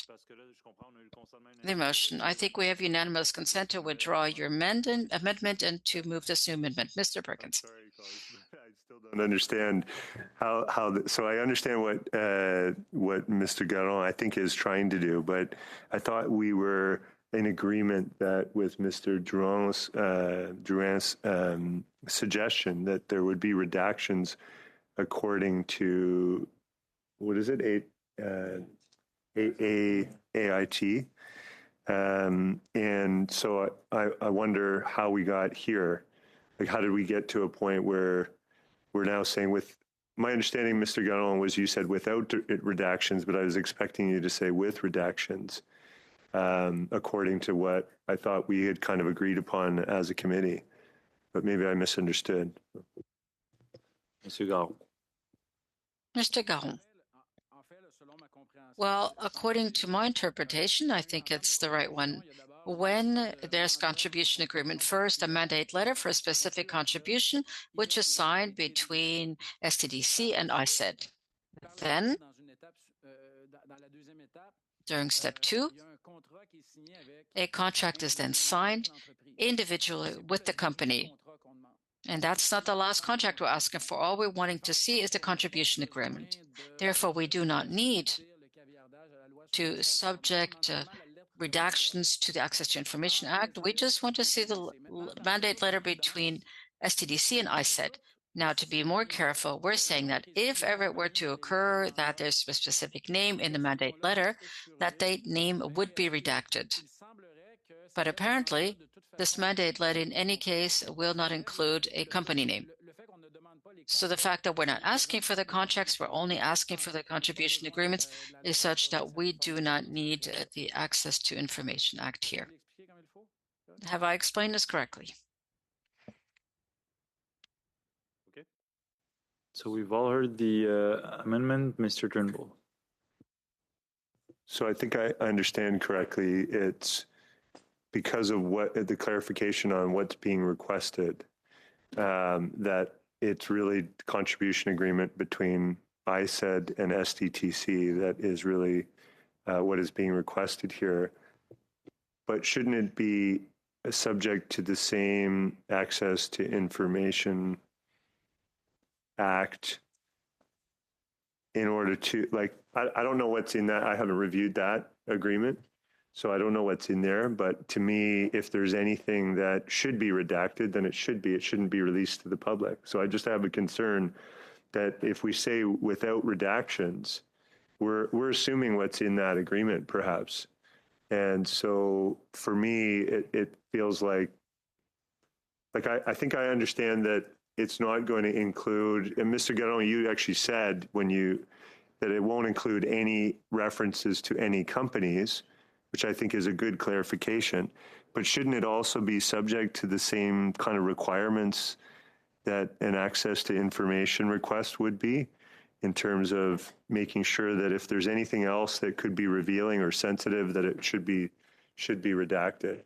the motion. I think we have unanimous consent to withdraw your amendment and to move this new amendment. Mr. Perkins. I still don't understand so I understand what Mr. Garon, I think, is trying to do, but I thought we were in agreement that with Mr. Drouin's suggestion that there would be redactions according to, what is it, AIT. And so I wonder how we got here. Like, how did we get to a point where we're now saying, with my understanding, Mr. Garon, was you said without redactions, but I was expecting you to say with redactions, according to what I thought we had kind of agreed upon as a committee. But maybe I misunderstood. Mr. Garon. Mr. Garon. Well, according to my interpretation, I think it's the right one. When there's contribution agreement, first a mandate letter for a specific contribution, which is signed between STDC and ISED. Then, during step 2, a contract is then signed individually with the company. And that's not the last contract we're asking for. All we're wanting to see is the contribution agreement. Therefore, we do not need to subject redactions to the Access to Information Act. We just want to see the mandate letter between STDC and ISED. Now, to be more careful, we're saying that if ever it were to occur that there's a specific name in the mandate letter, that name would be redacted. But apparently, this mandate letter in any case will not include a company name. So the fact that we're not asking for the contracts, we're only asking for the contribution agreements, is such that we do not need the Access to Information Act here. Have I explained this correctly? Okay. So we've all heard the amendment, Mr. Turnbull. So I think I understand correctly. It's because of what the clarification on what's being requested, that it's really contribution agreement between ISED and SDTC that is really what is being requested here. But shouldn't it be subject to the same Access to Information Act in order to, like, I don't know what's in that. I haven't reviewed that agreement, so I don't know what's in there. But to me, if there's anything that should be redacted, then it should be. It shouldn't be released to the public. So I just have a concern that if we say without redactions, we're assuming what's in that agreement, perhaps. And so for me, it feels like I think I understand that it's not going to include, and Mr. Garon, you actually said that it won't include any references to any companies, which I think is a good clarification. But shouldn't it also be subject to the same kind of requirements that an Access to Information request would be? in terms of making sure that if there's anything else that could be revealing or sensitive, that it should be redacted.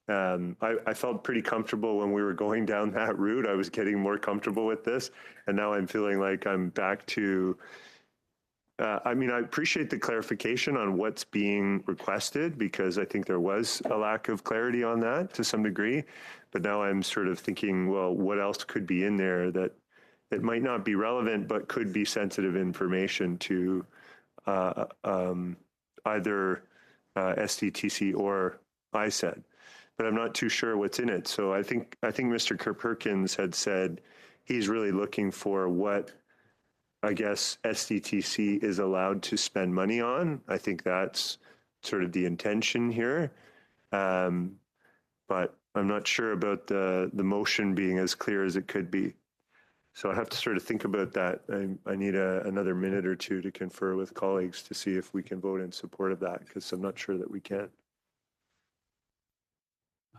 I felt pretty comfortable when we were going down that route. I was getting more comfortable with this, and now I'm feeling like I'm back to. I mean, I appreciate the clarification on what's being requested, because I think there was a lack of clarity on that to some degree. But now I'm sort of thinking, well, what else could be in there that might not be relevant, but could be sensitive information to either SDTC or ISED. But I'm not too sure what's in it. So I think Mr. Perkins had said he's really looking for what, I guess, SDTC is allowed to spend money on. I think that's sort of the intention here. But I'm not sure about the motion being as clear as it could be. So I have to sort of think about that. I need another minute or two to confer with colleagues to see if we can vote in support of that, because I'm not sure that we can.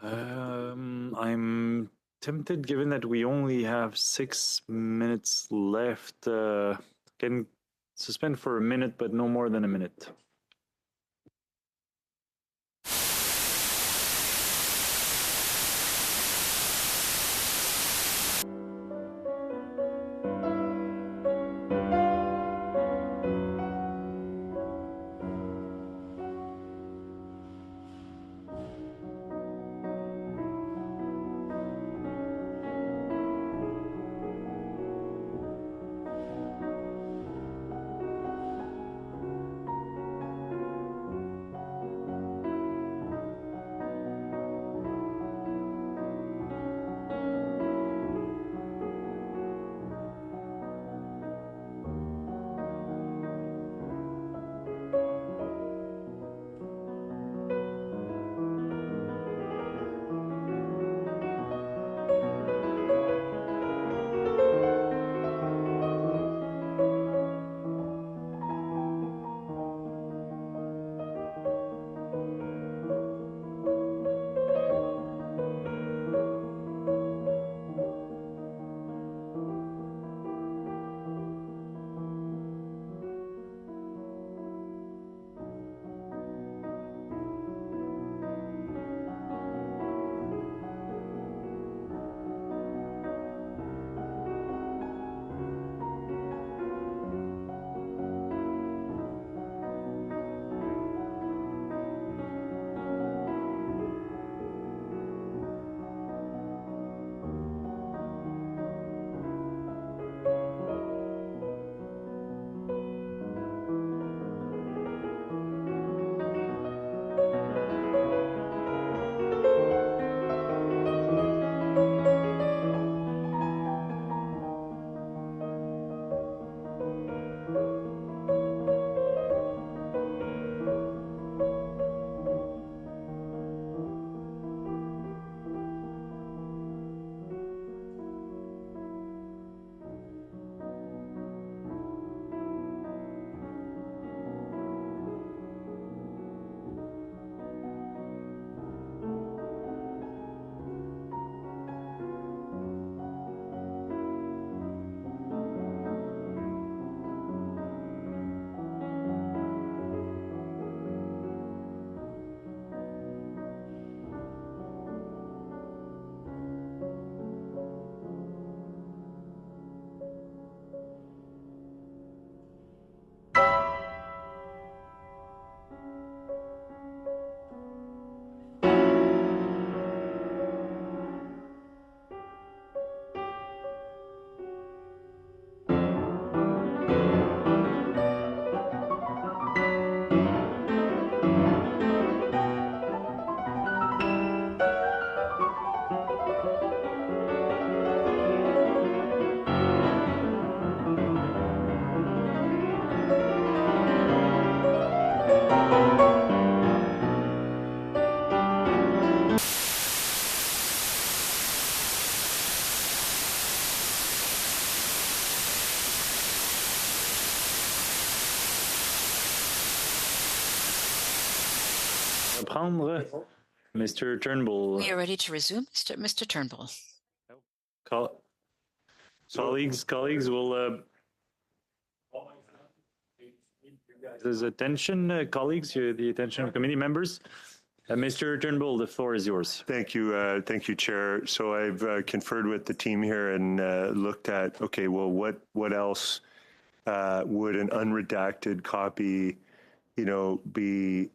I'm tempted, given that we only have 6 minutes left. Can suspend for a minute, but no more than a minute. Reprendre, Mr. Turnbull. We are ready to resume, Mr. Turnbull. Colleagues, will His attention, colleagues, the attention of committee members. Mr. Turnbull, the floor is yours. Thank you, Chair. So I've conferred with the team here and looked at, okay, well, what else would an unredacted copy, be,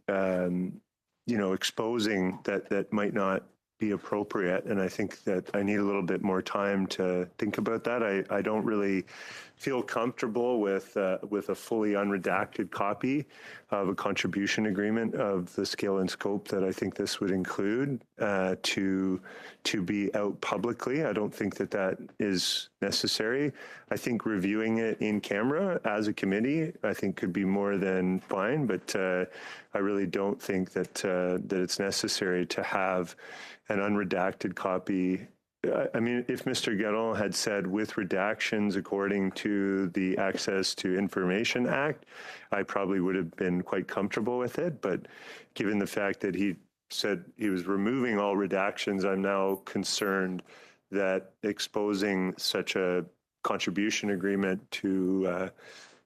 exposing that might not be appropriate. And I think that I need a little bit more time to think about that. I don't really feel comfortable with a fully unredacted copy of a contribution agreement of the scale and scope that I think this would include to be out publicly. I don't think that is necessary. I think reviewing it in camera as a committee, I think could be more than fine, but I really don't think that it's necessary to have an unredacted copy. I mean, if Mr. Guérin had said with redactions according to the Access to Information Act, I probably would have been quite comfortable with it. But given the fact that he said he was removing all redactions, I'm now concerned that exposing such a contribution agreement to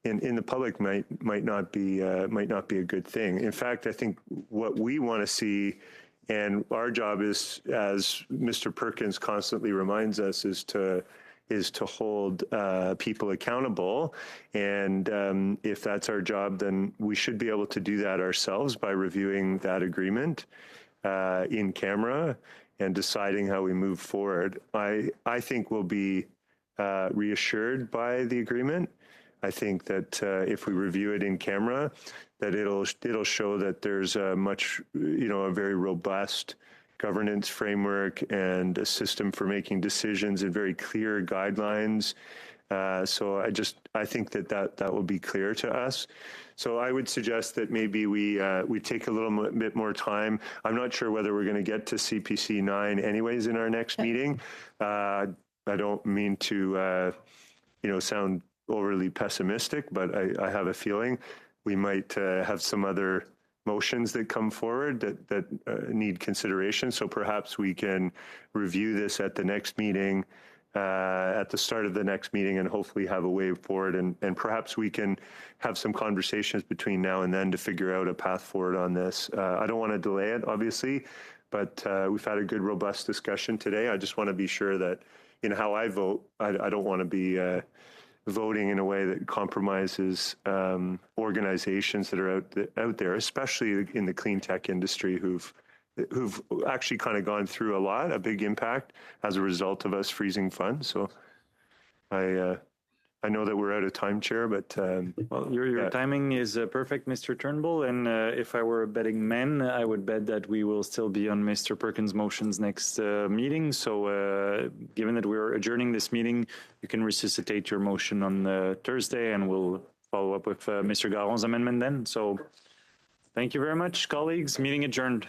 in the public might not be a good thing. In fact, I think what we want to see. And our job is, as Mr. Perkins constantly reminds us, is to hold people accountable. And if that's our job, then we should be able to do that ourselves by reviewing that agreement in camera and deciding how we move forward. I think we'll be reassured by the agreement. I think that if we review it in camera, that it'll show that there's a very robust governance framework and a system for making decisions and very clear guidelines. So I think that will be clear to us. So I would suggest that maybe we take a little bit more time. I'm not sure whether we're going to get to CPC 9 anyways in our next meeting. I don't mean to sound overly pessimistic, but I have a feeling we might have some other motions that come forward that need consideration. So perhaps we can review this at the next meeting, at the start of the next meeting, and hopefully have a way forward. And perhaps we can have some conversations between now and then to figure out a path forward on this. I don't want to delay it, obviously, but we've had a good, robust discussion today. I just want to be sure that in how I vote, I don't want to be voting in a way that compromises organizations that are out there, especially in the clean tech industry, who've actually kind of gone through a big impact as a result of us freezing funds. So I know that we're out of time, Chair, but well, your timing is perfect, Mr. Turnbull. And if I were a betting man, I would bet that we will still be on Mr. Perkins' motions next meeting. So given that we're adjourning this meeting, you can resuscitate your motion on Thursday, and we'll follow up with Mr. Garon's amendment then. So thank you very much, colleagues. Meeting adjourned.